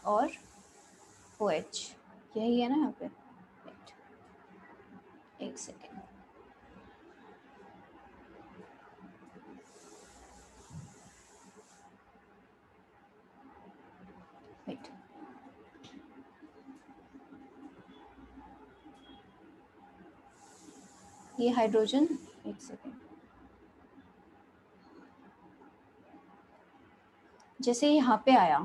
और OH, यही है ना यहाँ पे, Wait, एक सेकेंड, वेट, ये हाइड्रोजन, एक सेकेंड, जैसे यहाँ पे आया,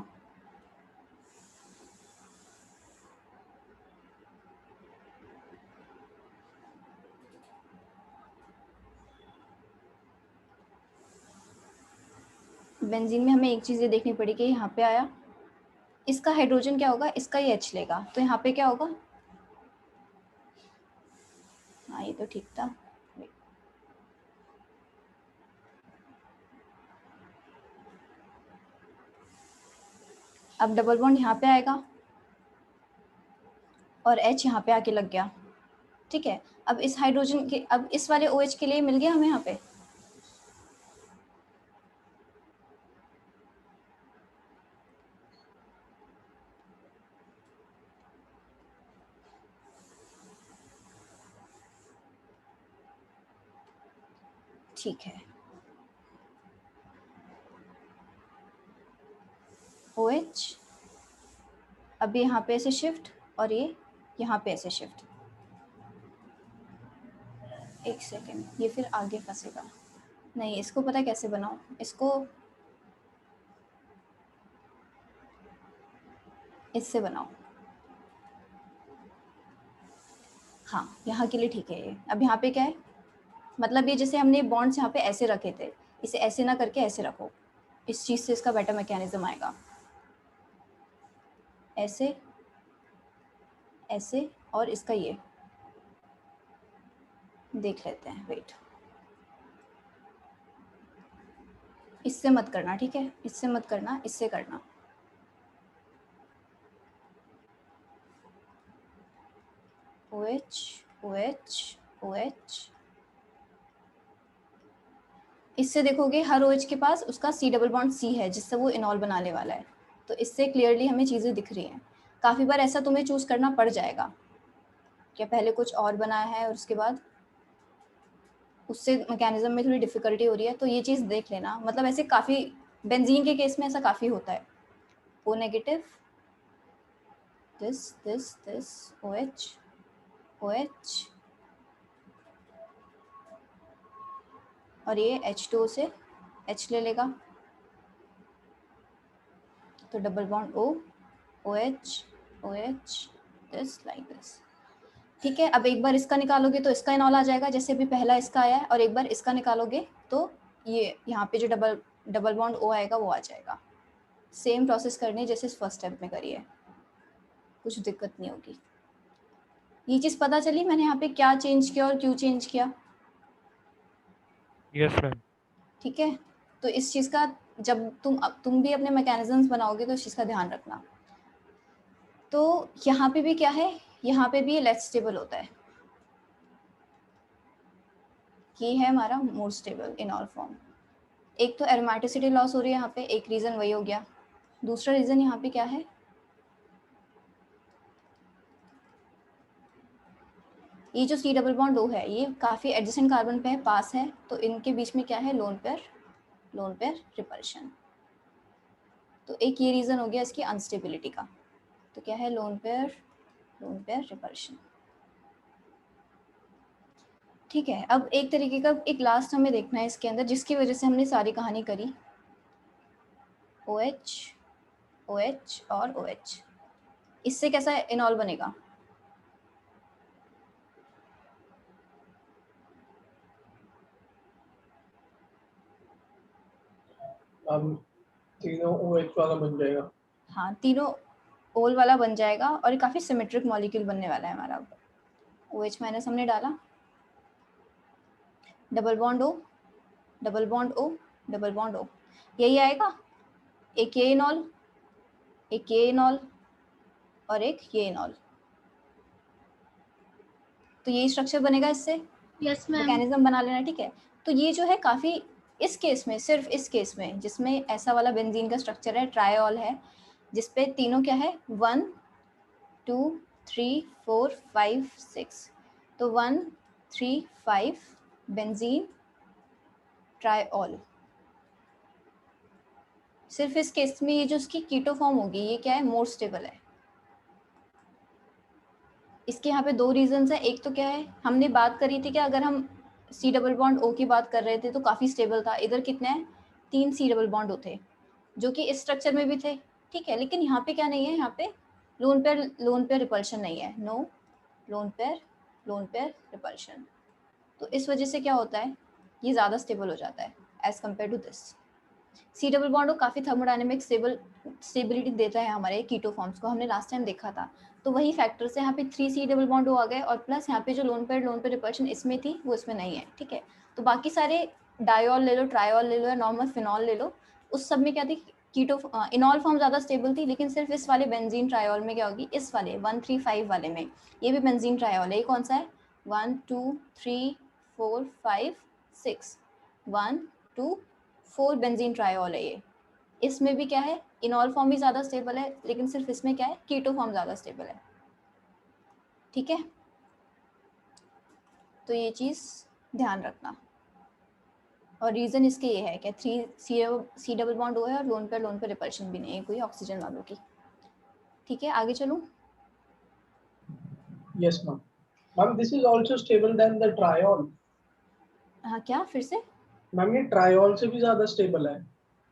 बेंजीन में हमें एक चीज़ ये देखनी पड़ेगी, यहाँ पे आया, इसका हाइड्रोजन क्या होगा, इसका ही H लेगा, तो यहाँ पे क्या होगा, हाँ ये तो ठीक था, अब डबल बॉन्ड यहाँ पे आएगा और H यहाँ पे आके लग गया, ठीक है। अब इस हाइड्रोजन के, अब इस वाले OH के लिए मिल गया हमें यहाँ पे, ठीक है। अब ये यहाँ पे ऐसे शिफ्ट और ये यहाँ पे ऐसे शिफ्ट। एक सेकेंड, ये फिर आगे फंसेगा नहीं। इसको पता है कैसे बनाऊं, इसको इससे बनाओ। हाँ, यहाँ के लिए ठीक है ये। अब यहाँ पे क्या है, मतलब ये जैसे हमने बॉन्ड्स यहाँ पे ऐसे रखे थे, इसे ऐसे ना करके ऐसे रखो। इस चीज़ से इसका बेटर मैकेनिज्म आएगा। ऐसे ऐसे और इसका ये देख लेते हैं। वेट, इससे मत करना, ठीक है, इससे मत करना, इससे करना। OH OH OH। इससे देखोगे हर OH के पास उसका C डबल बॉन्ड C है, जिससे वो इनॉल बनाने वाला है। तो इससे क्लियरली हमें चीज़ें दिख रही हैं। काफ़ी बार ऐसा तुम्हें चूज़ करना पड़ जाएगा, क्या पहले कुछ और बनाया है और उसके बाद उससे मैकेनिज्म में थोड़ी डिफ़िकल्टी हो रही है, तो ये चीज़ देख लेना। मतलब ऐसे काफ़ी, बेंजीन के केस में ऐसा काफ़ी होता है। O negative, this OH OH, और ये H2O से H ले लेगा, तो double bond O OH OH, this like this. ठीक है, अब एक बार इसका निकालोगे तो इसका इनॉल आ जाएगा, जैसे अभी पहला इसका आया है, और एक बार इसका निकालोगे तो ये यहाँ पे जो डबल बॉन्ड O आएगा वो आ जाएगा। सेम प्रोसेस करनी है जैसे इस फर्स्ट स्टेप में करी है, कुछ दिक्कत नहीं होगी। ये चीज़ पता चली मैंने यहाँ पे क्या चेंज किया और क्यों चेंज किया? Yes ma'am. ठीक है, तो इस चीज़ का जब तुम भी अपने मैकेनिज्म्स बनाओगे तो इस चीज़ का ध्यान रखना। तो यहाँ पे भी क्या है, यहाँ पे भी लेस स्टेबल होता है। ये है हमारा मोर स्टेबल इनॉल फॉर्म। एक तो एरोमेटिसिटी लॉस हो रही है यहाँ पे, एक रीज़न वही हो गया। दूसरा रीज़न यहाँ पे क्या है, ये जो C डबल बॉन्ड O है ये काफ़ी एडजेसेंट कार्बन पे है, पास है, तो इनके बीच में क्या है, लोन पेयर रिपल्शन। तो एक ये रीज़न हो गया इसकी अनस्टेबिलिटी का। तो क्या है, लोन पेयर रिपल्शन। ठीक है, अब एक तरीके का एक लास्ट हमें देखना है इसके अंदर, जिसकी वजह से हमने सारी कहानी करी। OH OH और OH, इससे कैसा इनॉल बनेगा? अब तीनों OH वाला बन जाएगा। हाँ, तीनों ओल वाला बन जाएगा, और ये काफ़ी सिमेट्रिक मॉलिक्यूल बनने वाला है हमारा। OH माइनस हमने डाला, double bond O double bond O double bond O, यही आएगा। एक ये इनॉल, एक ये इनॉल, और एक ये इनॉल, तो यही स्ट्रक्चर बनेगा इससे। Yes ma'am. मैकेनिज्म बना लेना, ठीक है। तो ये जो है काफ़ी, इस केस में, सिर्फ इस केस में जिसमें ऐसा वाला बेंजीन का स्ट्रक्चर है, ट्रायोल है, जिसपे तीनों क्या है, 1 2 3 4 5 6, तो 1 3 5 बेंजीन ट्रायोल। सिर्फ इस केस में ये जो इसकी कीटो फॉर्म होगी ये क्या है, मोर स्टेबल है। इसके यहाँ पे दो रीजंस है। एक तो क्या है, हमने बात करी थी कि अगर हम C डबल बॉन्ड O की बात कर रहे थे तो काफ़ी स्टेबल था। इधर कितने हैं, 3 C डबल बॉन्ड O थे, जो कि इस स्ट्रक्चर में भी थे, ठीक है। लेकिन यहाँ पे क्या नहीं है, यहाँ पे लोन पेयर रिपल्शन नहीं है, नो लोन पेयर रिपल्शन। तो इस वजह से क्या होता है, ये ज़्यादा स्टेबल हो जाता है as compare to this. C double bond काफ़ी थर्मोडायनेमिक स्टेबिलिटी देता है हमारे कीटो फॉर्म्स को, हमने लास्ट टाइम देखा था। तो वही फैक्टर से यहाँ पे 3 C डबल बॉन्ड आ गए, और प्लस यहाँ पे जो लोन पेयर रिपल्शन इसमें थी वो इसमें नहीं है, ठीक है। तो बाकी सारे डायोल ले लो, ट्रायोल ले लो, या नॉर्मल फिनॉल ले लो, उस सब में क्या थी, कीटो इनॉल फॉर्म ज़्यादा स्टेबल थी। लेकिन सिर्फ इस वाले बेंजीन ट्रायोल में क्या होगी, इस वाले 135 वाले में, ये भी बेंजीन ट्रायोल है, ये कौन सा है, 1 2 3 4 5 6, 1 2 4 बेंजीन ट्रायोल है ये। इसमें भी क्या है, इनॉल फॉर्म भी ज़्यादा स्टेबल है, लेकिन सिर्फ इसमें क्या है, कीटो फॉर्म ज़्यादा स्टेबल है, ठीक है। तो ये चीज़ ध्यान रखना। और रीज़न इसके ये है कि 3 C डबल बॉन्ड O है, और लोन पे रिपल्शन भी नहीं है कोई ऑक्सीजन वालों की, ठीक है, आगे चलूं? Yes, ma'am. Ma'am, this is also stable than the triol. हाँ, क्या फिर से? मैम ये triol से भी ज्यादा स्टेबल है.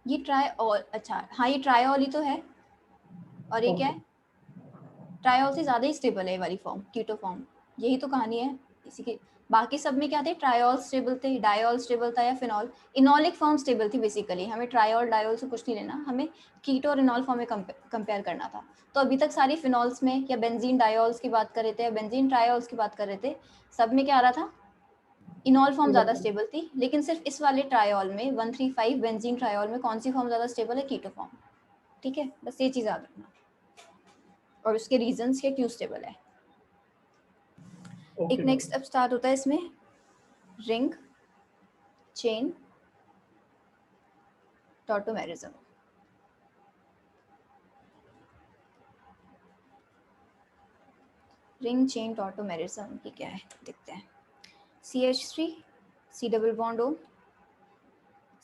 ये ट्राइऑल, अच्छा हाँ ये ट्राइऑल ही तो है। और ये क्या है? ट्राइऑल से ज़्यादा ही स्टेबल है ये वाली फॉर्म, कीटो फॉर्म। यही तो कहानी है इसी की। बाकी सब में क्या थे? ट्राइऑल स्टेबल थे, डायऑल स्टेबल था, या फिनॉल। इनॉलिक फॉर्म स्टेबल थी बेसिकली। हमें ट्राइऑल डायऑल से कुछ नहीं लेना, हमें कीटो और इनॉल फॉर्म में कंपेयर करना था। तो अभी तक सारी फिनॉल्स में या बेंजीन डायऑल्स की बात कर रहे थे या बेंजीन ट्राइऑल्स की बात कर रहे थे, सब में क्या आ रहा था? इनॉल फॉर्म ज़्यादा स्टेबल थी। लेकिन सिर्फ इस वाले ट्राइऑल में 135 बेंजीन ट्राइऑल में कौन सी फॉर्म ज़्यादा स्टेबल है? Keto form. ठीक है, बस ये चीज़ याद रखना। और उसके रीजंस के क्यों स्टेबल है। एक नेक्स्ट अब स्टार्ट होता है इसमें ring chain tautomerism. Ring chain tautomerism की क्या है देखते हैं। CH3 C double bond O,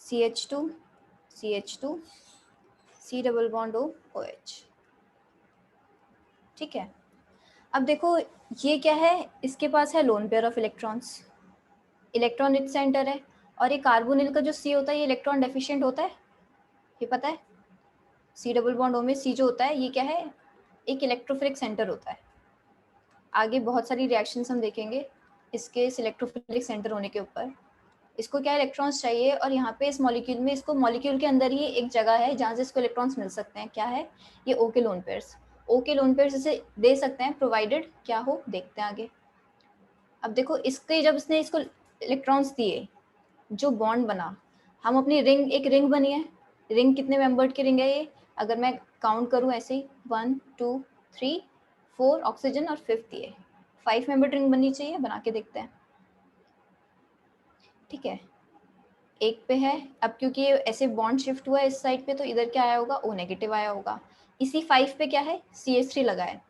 CH2 CH2 C double bond O OH। ठीक है, अब देखो ये क्या है, इसके पास है lone pair of electrons, electron rich centre है। और ये कार्बोनिल का जो C होता है ये इलेक्ट्रॉन डेफिशिएंट होता है, ये पता है। C डबल बॉन्ड O में C जो होता है ये क्या है? एक इलेक्ट्रोफिलिक सेंटर होता है। आगे बहुत सारी रिएक्शंस हम देखेंगे इसके इलेक्ट्रोफिलिक सेंटर होने के ऊपर। इसको क्या इलेक्ट्रॉन्स चाहिए, और यहाँ पे इस मॉलिक्यूल में, इसको मॉलिक्यूल के अंदर ही एक जगह है जहाँ से इसको इलेक्ट्रॉन्स मिल सकते हैं। क्या है ये? O के लोन पेयर्स। O के लोन पेयर्स इसे दे सकते हैं प्रोवाइडेड क्या हो, देखते हैं आगे। अब देखो इसके जब इसने इसको इलेक्ट्रॉन्स दिए, जो बॉन्ड बना, हम अपनी रिंग, एक रिंग बनी है। रिंग कितने मेंबर्ड की रिंग है ये? अगर मैं काउंट करूं ऐसे ही 1 2 3 4 ऑक्सीजन और 5th ये 5 मेंबर्ड रिंग बननी चाहिए। बना के देखते हैं। ठीक है, एक पे है। अब क्योंकि ये ऐसे बॉन्ड शिफ्ट हुआ है इस साइड पे, तो इधर क्या आया होगा? O नेगेटिव आया होगा। इसी 5 पे क्या है? CH3 लगा है।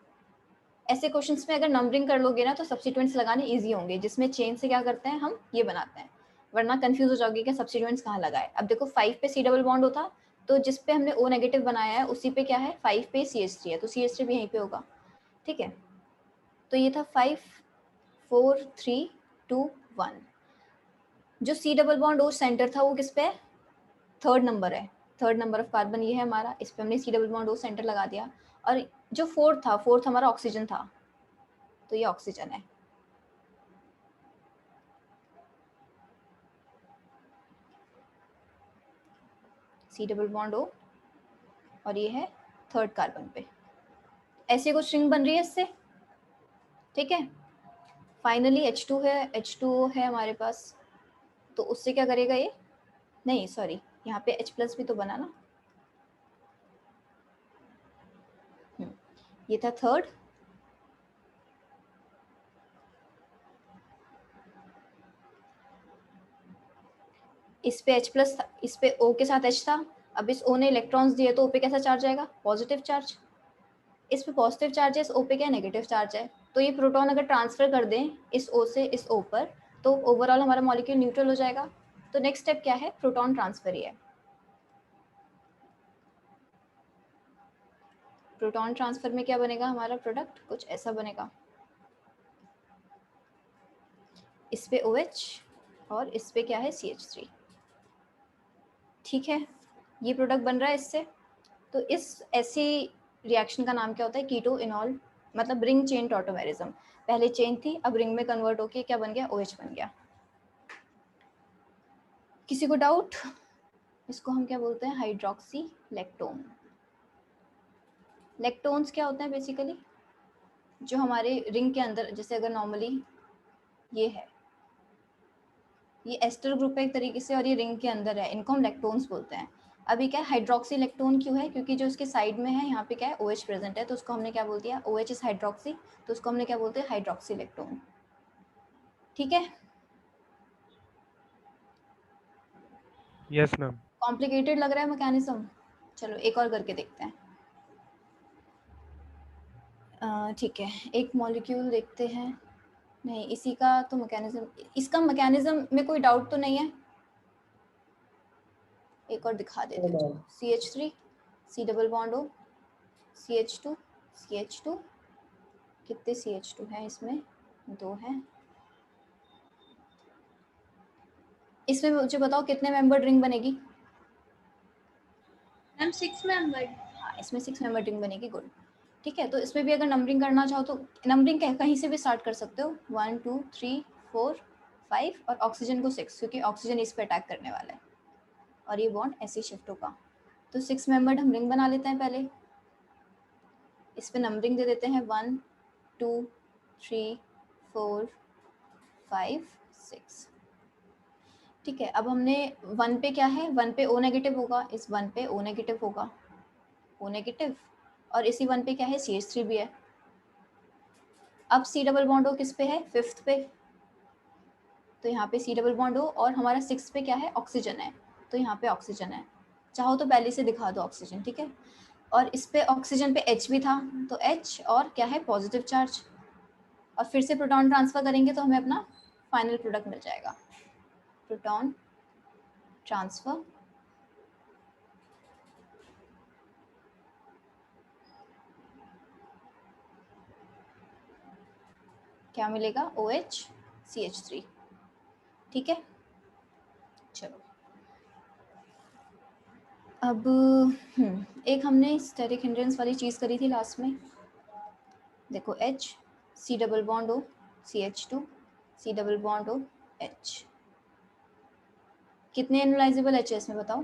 ऐसे क्वेश्चंस में अगर नंबरिंग कर लोगे ना तो सब्स्टिट्यूएंट्स लगाने इजी होंगे, जिसमें चेन से क्या करते हैं हम, ये बनाते हैं। वरना कंफ्यूज हो जाओगे कि सब्स्टिट्यूएंट्स कहाँ लगाए। अब देखो 5 पे C डबल बॉन्ड होता, तो जिस पे हमने O नेगेटिव बनाया है उसी पे क्या है? 5 पे CH3 है, तो CH3 भी यहीं पे होगा। ठीक है, तो ये था 5 4 3 2 1। जो C double bond O centre था वो किस पे है? 3rd नंबर है। 3rd नंबर ऑफ कार्बन ये है हमारा, इस पे हमने C double bond O centre लगा दिया। और जो 4th था, 4th हमारा ऑक्सीजन था, तो ये ऑक्सीजन है। C डबल बॉन्ड O, और ये है 3rd कार्बन पे। ऐसे कुछ रिंग बन रही है इससे। ठीक है, फाइनली H2 है, H2O है हमारे पास। तो उससे क्या करेगा ये? नहीं सॉरी, यहाँ पे H प्लस भी तो बना ना। ये था 3rd, इस पे H प्लस था, इस पे O के साथ H था। अब इस O ने इलेक्ट्रॉन्स दिए तो O पे कैसा चार्ज आएगा? Positive charge. इस पे पॉजिटिव चार्ज है, इस O पे क्या नेगेटिव चार्ज है। तो ये प्रोटॉन अगर ट्रांसफर कर दें इस O से इस O पर, तो ओवरऑल हमारा मॉलिक्यूल न्यूट्रल हो जाएगा। तो नेक्स्ट स्टेप क्या है? प्रोटॉन ट्रांसफर ही है। प्रोटॉन ट्रांसफर में क्या बनेगा हमारा प्रोडक्ट? कुछ ऐसा बनेगा, इस पे OH और इस पे क्या है? CH3। ठीक है, ये प्रोडक्ट बन रहा है इससे। तो इस ऐसी रिएक्शन का नाम क्या होता है? कीटो इनॉल, मतलब रिंग चेन टॉटोमेरिज्म। पहले चेन थी, अब रिंग में कन्वर्ट होके क्या बन गया? OH बन गया। किसी को डाउट? इसको हम क्या बोलते हैं? Hydroxy lactone. लेक्टोन्स क्या होते हैं बेसिकली? जो हमारे रिंग के अंदर, जैसे अगर नॉर्मली ये है, ये एस्टर ग्रुप है एक तरीके से, और ये रिंग के अंदर है, इनको हम लेक्टोन्स बोलते हैं। अभी क्या हाइड्रोक्सी लेक्टोन क्यों है? क्योंकि जो इसके साइड में है यहाँ पे क्या है? OH प्रेजेंट है, तो उसको हमने क्या बोल दिया? OH इज हाइड्रोक्सी, तो उसको हमने क्या बोलते हैं? Hydroxy lactone. ठीक है, यस मैम। कॉम्प्लिकेटेड लग रहा है मैकेनिज्म? चलो एक और करके देखते हैं। ठीक है, एक मॉलिक्यूल देखते हैं। नहीं, इसी का तो मैकेनिज्म, इसका मैकेनिज्म में कोई डाउट तो नहीं है? एक और दिखा देते हैं। CH3 C double bond O, CH2 CH2, कितने CH2 हैं इसमें? 2 हैं। इसमें मुझे बताओ कितने मेंबर रिंग बनेगी? Ma'am 6 member. हाँ, इसमें 6 मेंबर रिंग बनेगी। गुड। ठीक है, तो इसमें भी अगर नंबरिंग करना चाहो तो नंबरिंग कहीं से भी स्टार्ट कर सकते हो, 1 2 3 4 5 और ऑक्सीजन को 6, क्योंकि ऑक्सीजन इस पे अटैक करने वाला है और ये बॉन्ड ऐसे शिफ्ट होगा। तो 6 मेंबर्ड हम रिंग बना लेते हैं। पहले इस पे नंबरिंग दे देते हैं 1 2 3 4 5 6। ठीक है, अब हमने 1 पे क्या है, 1 पे O नेगेटिव होगा, इस 1 पे O नेगेटिव होगा, O नेगेटिव, और इसी 1 पे क्या है, CH3 भी है। अब C डबल बॉन्ड O किस पे है, 5th पे, तो यहाँ पे C डबल बॉन्ड O, और हमारा 6 पे क्या है, ऑक्सीजन है, तो यहाँ पे ऑक्सीजन है। चाहो तो पहले से दिखा दो ऑक्सीजन। ठीक है, और इस पे ऑक्सीजन पे H भी था, तो H और क्या है, पॉजिटिव चार्ज, और फिर से प्रोटॉन ट्रांसफर करेंगे तो हमें अपना फाइनल प्रोडक्ट मिल जाएगा, प्रोटॉन ट्रांसफर। क्या मिलेगा, OH CH3। ठीक है, चलो अब एक हमने स्टेरिक हिंड्रेंस वाली चीज़ करी थी लास्ट में। देखो H C double bond O CH2 C double bond O H, कितने एनालाइजेबल H है इसमें बताओ?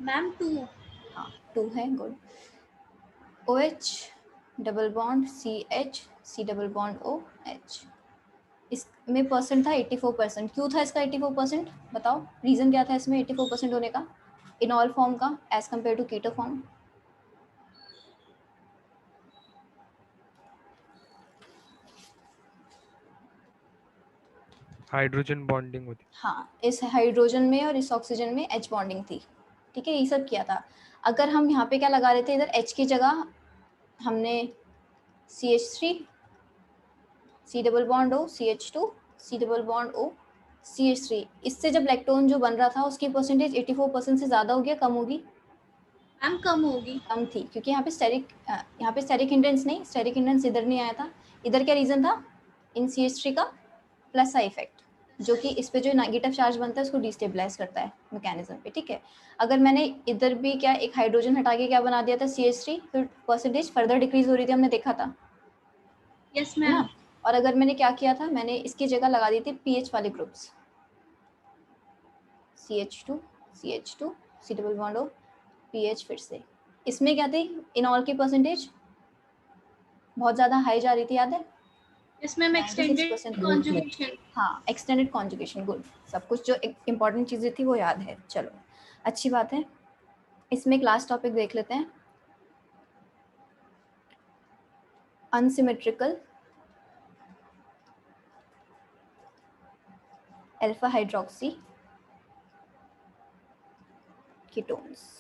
मैम 2। हाँ 2 है। Good. OH double bond CH C double bond O H, इसमें परसेंट था 84%। क्यों था इसका 84%? बताओ रीज़न क्या था इसमें 84% होने का इनॉल फॉर्म का as compare to keto form? Hydrogen bonding होती। हाँ, इस हाइड्रोजन में और इस ऑक्सीजन में H बॉन्डिंग थी। ठीक है, ये सब किया था। अगर हम यहाँ पे क्या लगा रहे थे, इधर H की जगह हमने CH3 C double bond O CH2 C double bond O CH3, इससे जब लैक्टोन जो बन रहा था उसकी परसेंटेज 84% से ज़्यादा होगी या कम होगी? मैम कम होगी। कम थी, क्योंकि यहाँ पे स्टेरिक हिंड्रेंस नहीं, स्टेरिक हिंड्रेंस इधर नहीं आया था। इधर क्या रीज़न था, इन CH3 का प्लस आई इफेक्ट, जो कि इस पे जो नेगेटिव चार्ज बनता है उसको डिस्टेबलाइज करता है मैकेनिज्म पे। ठीक है, अगर मैंने इधर भी क्या एक हाइड्रोजन हटा के क्या बना दिया था CH3, फिर परसेंटेज फर्दर डिक्रीज हो रही थी, हमने देखा था यस है मैम। ना। और अगर मैंने क्या किया था, मैंने इसकी जगह लगा दी थी पीएच वाले groups, CH2 CH2 C double bond O pH. फिर से इसमें क्या थी, इनॉल की परसेंटेज बहुत ज़्यादा हाई जा रही थी, याद है? Yes ma'am, extended 96% conjugation. हाँ, एक्सटेंडेड कॉन्जुगेशन। गुड, सब कुछ जो इंपॉर्टेंट चीज़ें थी वो याद है। चलो अच्छी बात है। इसमें एक लास्ट टॉपिक देख लेते हैं, अनसिमेट्रिकल अल्फा हाइड्रोक्सी कीटोन्स।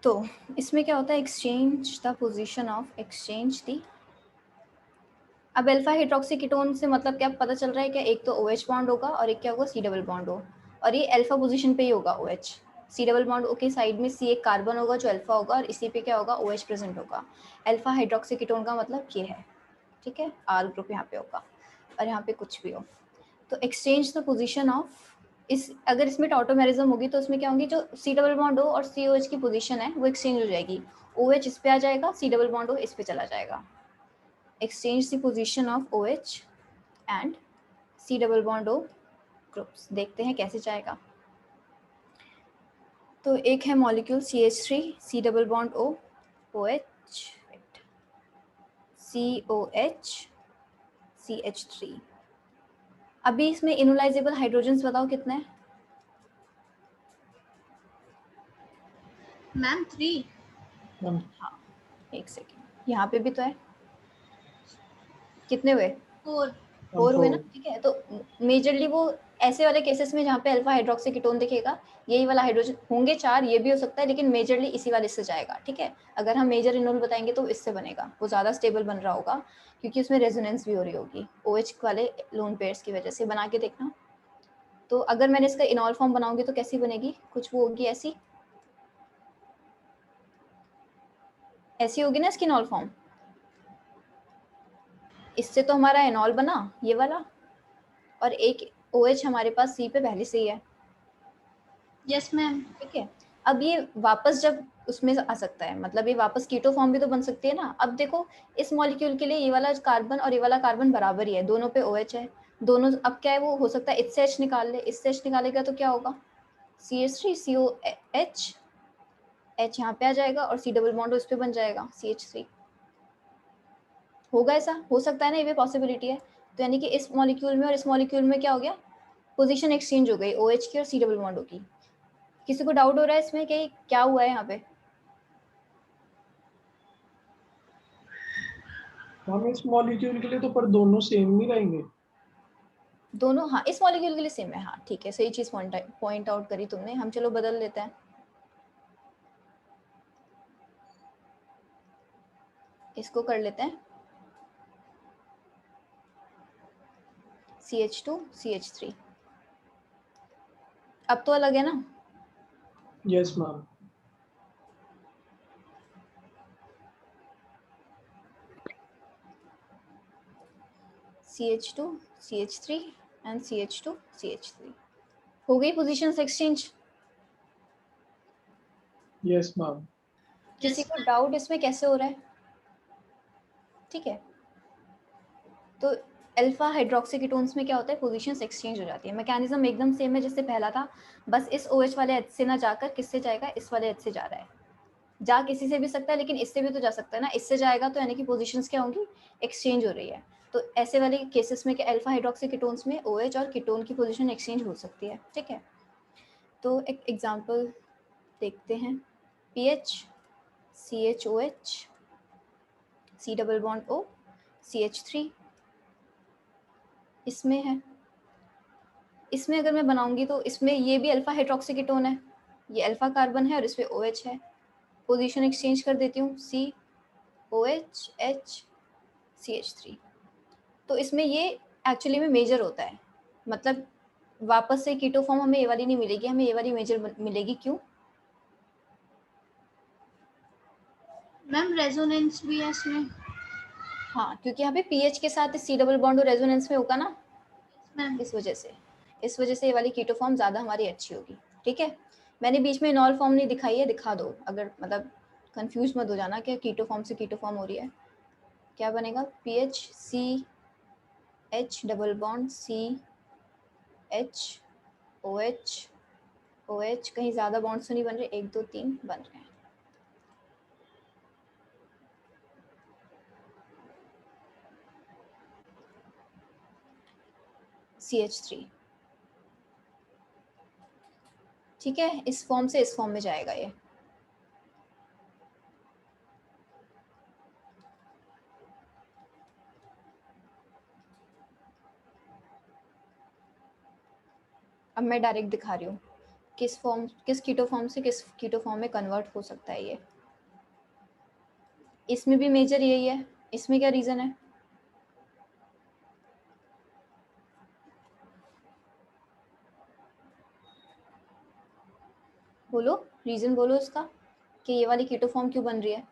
तो इसमें क्या होता है, exchange the position of, exchange the. अब अल्फा हाइड्रोक्सी कीटोन से मतलब क्या पता चल रहा है, क्या एक तो OH बॉन्ड होगा और एक क्या होगा, C डबल बॉन्ड हो, और ये अल्फा पोजीशन पे ही होगा OH। C double bond O के साइड में C एक कार्बन होगा जो अल्फा होगा, और इसी पे क्या होगा, OH प्रेजेंट होगा। अल्फा हाइड्रोक्सी कीटोन का मतलब ये है। ठीक है, R ग्रुप यहाँ पे होगा और यहाँ पे कुछ भी हो। तो एक्सचेंज द पोजीशन ऑफ, इस अगर इसमें टॉटोमेरिज्म होगी तो उसमें क्या होंगी, जो C डबल बॉन्ड O और COH की पोजीशन है वो एक्सचेंज हो जाएगी। OH इस पे आ जाएगा, C डबल बॉन्ड O इस पे चला जाएगा। Exchange the position of OH and C double bond O groups. देखते हैं कैसे जाएगा। तो एक है molecule CH3 C double bond O OH COH CH3। अभी इसमें इनोलाइजेबल हाइड्रोजन्स बताओ कितने हैं? मैम 3। हाँ, एक सेकेंड, यहाँ पे भी तो है। कितने हुए? 4। 4 हुए ना। ठीक है, तो मेजरली वो ऐसे वाले केसेस में जहाँ पे अल्फा हाइड्रोक्सी कीटोन दिखेगा, यही वाला हाइड्रोजन होंगे 4, ये भी हो सकता है, लेकिन मेजरली इसी वाले से जाएगा। ठीक है, अगर हम मेजर इनोल बताएंगे तो इससे बनेगा, वो ज़्यादा स्टेबल बन रहा होगा क्योंकि उसमें रेजोनेंस भी हो रही होगी OH वाले लोन पेयर्स की वजह से। बना के देखना। तो अगर मैंने इसका इनॉल फॉर्म बनाऊंगी तो कैसी बनेगी, कुछ वो होगी ऐसी, ऐसी होगी ना इसकी इनॉल फॉर्म। इससे तो हमारा इनॉल बना ये वाला, और एक OH हमारे पास C पे पहले से ही है। Yes ma'am. ठीक है, अब ये वापस जब उसमें आ सकता है, मतलब ये वापस कीटो फॉर्म भी तो बन सकती है ना। अब देखो इस मॉलिक्यूल के लिए ये वाला कार्बन और ये वाला कार्बन बराबर ही है, दोनों पे OH है, दोनों। अब क्या है, वो हो सकता है इससे H निकाल ले, इससे H निकालेगा तो क्या होगा, CH3 COH, H यहाँ पे आ जाएगा और C डबल बॉन्ड उस पे बन जाएगा CH3। होगा ऐसा, हो सकता है ना, ये भी पॉसिबिलिटी है। तो यानी कि इस मॉलिक्यूल में और इस मॉलिक्यूल में क्या हो गया, पोजीशन एक्सचेंज हो गई OH की और C डबल बॉन्ड की। किसी को डाउट हो रहा है इसमें कि क्या हुआ है यहाँ पे? हम इस मॉलिक्यूल के लिए तो पर दोनों सेम नहीं रहेंगे। दोनों, हाँ इस मॉलिक्यूल के लिए सेम है, हाँ ठीक है, सही चीज पॉइंट आउट करी तुमने। हम चलो बदल लेते हैं, इसको कर लेते हैं CH2 CH3। अब तो अलग है ना। Yes ma'am. CH2 CH3 and CH2 CH3 हो गई पोजीशंस एक्सचेंज। Yes ma'am. किसी यस को डाउट इसमें कैसे हो रहा है? ठीक है, तो अल्फा हाइड्रोक्सी कीटोन्स में क्या होता है, पोजीशंस एक्सचेंज हो जाती है। मैकेनिज्म एकदम सेम है जैसे पहला था, बस इस OH वाले H से ना जाकर किससे जाएगा, इस वाले H से जा रहा है। जा किसी से भी सकता है, लेकिन इससे भी तो जा सकता है ना, इससे जाएगा तो यानी कि पोजीशंस क्या होंगी, एक्सचेंज हो रही है। तो ऐसे वाले केसेस में कि अल्फा हाइड्रोक्सी कीटोन्स में OH और कीटोन की पोजीशन एक्सचेंज हो सकती है। ठीक है, तो एक एग्जांपल देखते हैं, PH CHOH C double bond O CH3 इसमें है। इसमें अगर मैं बनाऊंगी तो इसमें ये भी अल्फा हाइड्रोक्सी कीटोन है, ये अल्फा कार्बन है और इस पे OH है। पोजीशन एक्सचेंज कर देती हूँ, COH H CH3। तो इसमें ये एक्चुअली में मेजर होता है, मतलब वापस से कीटो फॉर्म हमें ये वाली नहीं मिलेगी, हमें ये वाली मेजर मिलेगी। क्यों? मैम रेजोनेंस भी है इसमें। हाँ, क्योंकि यहाँ पे पीएच के साथ C डबल बॉन्ड और रेजोनेंस में होगा ना, मैम इस वजह से ये वाली कीटो फॉर्म ज़्यादा हमारी अच्छी होगी। ठीक है, मैंने बीच में इनॉल फॉर्म नहीं दिखाई है, दिखा दो, अगर मतलब कंफ्यूज मत हो जाना कि कीटो फॉर्म से कीटो फॉर्म हो रही है। क्या बनेगा, PH CH double bond CH OH कहीं ज़्यादा बॉन्ड्स तो नहीं बन रहे, 1 2 3 बन रहे हैं। CH3। ठीक है, इस फॉर्म से इस फॉर्म में जाएगा ये। अब मैं डायरेक्ट दिखा रही हूँ किस कीटो फॉर्म से किस कीटो फॉर्म में कन्वर्ट हो सकता है ये। इसमें भी मेजर यही है, इसमें क्या रीजन है, बोलो, रीजन बोलो इसका कि ये वाली कीटो फॉर्म क्यों बन रही है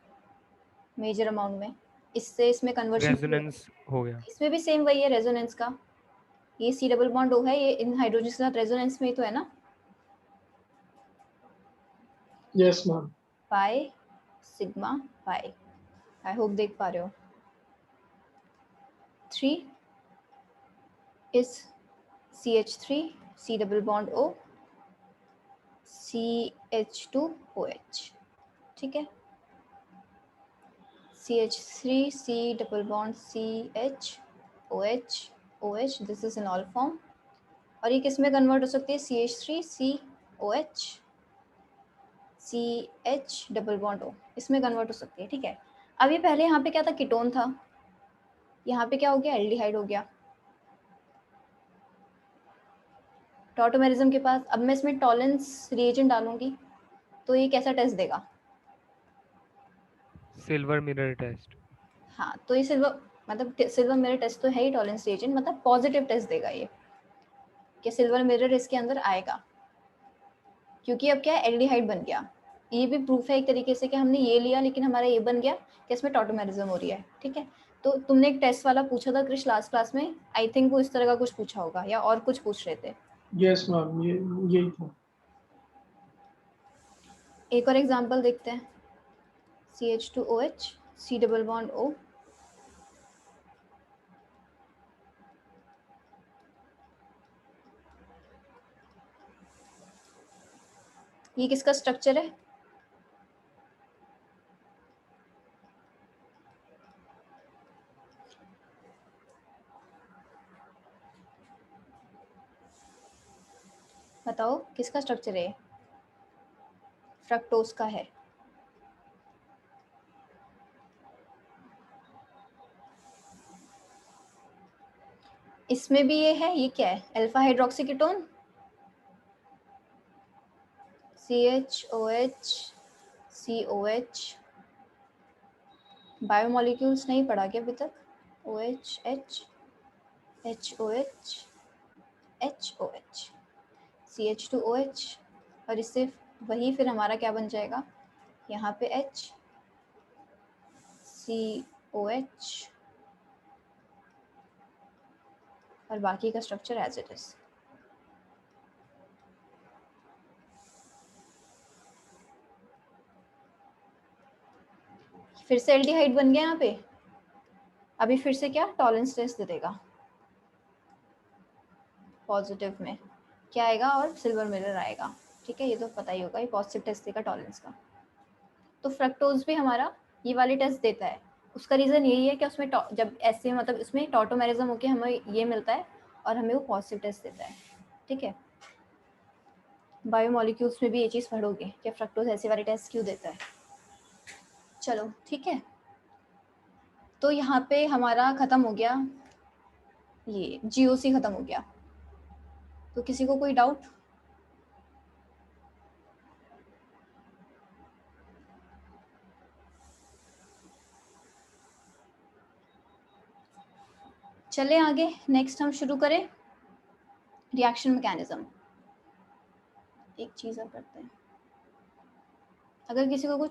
मेजर अमाउंट में, इससे इसमें कन्वर्शन क्यों हो रहा रेजोनेंस हो गया। है? इसमें भी सेम वही है रेजोनेंस का, ये C डबल बॉन्ड O है, ये इन हाइड्रोजन के साथ रेजोनेंस में ही तो है ना, yes ma'am. Pi sigma pi. I hope देख पा रहे हो। 3 is CH3 C double bond O CH2OH। ठीक है, CH3 C double bond CHOH OH, this is इनॉल form. और ये किस में कन्वर्ट हो सकती है, CH3 COH CH double bond O, इसमें कन्वर्ट हो सकती है। ठीक है, अब ये पहले यहाँ पे क्या था, कीटोन था, यहाँ पे क्या हो गया, एल्डिहाइड हो गया टॉटोमेरिज्म के पास। अब मैं इसमें टॉलेंस रिएजेंट डालूंगी तो ये कैसा टेस्ट देगा, सिल्वर मिरर टेस्ट। हाँ तो ये सिल्वर, मतलब सिल्वर मिरर टेस्ट तो है ही टॉलेंस रिएजेंट, मतलब पॉजिटिव टेस्ट देगा ये। कि सिल्वर मिरर इसके अंदर आएगा, क्योंकि अब क्या है, एल्डिहाइड बन गया। ये भी प्रूफ है एक तरीके से कि हमने ये लिया लेकिन हमारा ये बन गया कि इसमें टॉटोमेरिज्म हो रही है। ठीक है, तो तुमने एक टेस्ट वाला पूछा था क्रिश लास्ट क्लास में, आई थिंक वो इस तरह का कुछ पूछा होगा या और कुछ पूछ रहे थे। यस मैम, ये यही था। एक और एग्जांपल देखते हैं, CH2OH C double bond O। ये किसका स्ट्रक्चर है? बताओ किसका स्ट्रक्चर है? फ्रक्टोज का है। इसमें भी ये है, ये क्या है? Alpha hydroxy ketone, CHOH COH। Biomolecules नहीं पढ़ा क्या अभी तक? OH HOH HOH CH2OH, और इससे वही फिर हमारा क्या बन जाएगा, यहाँ पे H COH और बाकी का स्ट्रक्चर एज इट इज। फिर से एल्डिहाइड बन गया यहाँ पे। अभी फिर से क्या टॉलरेंस टेस्ट दे देगा, पॉजिटिव में क्या आएगा और सिल्वर मिरर आएगा। ठीक है, ये तो पता ही होगा, ये पॉजिटिव टेस्ट देगा टॉलरेंस का। तो फ्रक्टोज भी हमारा ये वाली टेस्ट देता है। उसका रीज़न यही है कि उसमें जब ऐसे मतलब इसमें टॉटोमेरिज्म होकर हमें ये मिलता है और हमें वो पॉजिटिव टेस्ट देता है। ठीक है, बायोमोलिक्यूल्स में भी ये चीज़ पढ़ोगे कि फ्रक्टोज ऐसे वाली टेस्ट क्यों देता है। चलो ठीक है, तो यहाँ पे हमारा ख़त्म हो गया, ये GOC ख़त्म हो गया। तो किसी को कोई डाउट? चले आगे, नेक्स्ट हम शुरू करें रिएक्शन मैकेनिज्म। एक चीज़ और करते हैं, अगर किसी को कुछ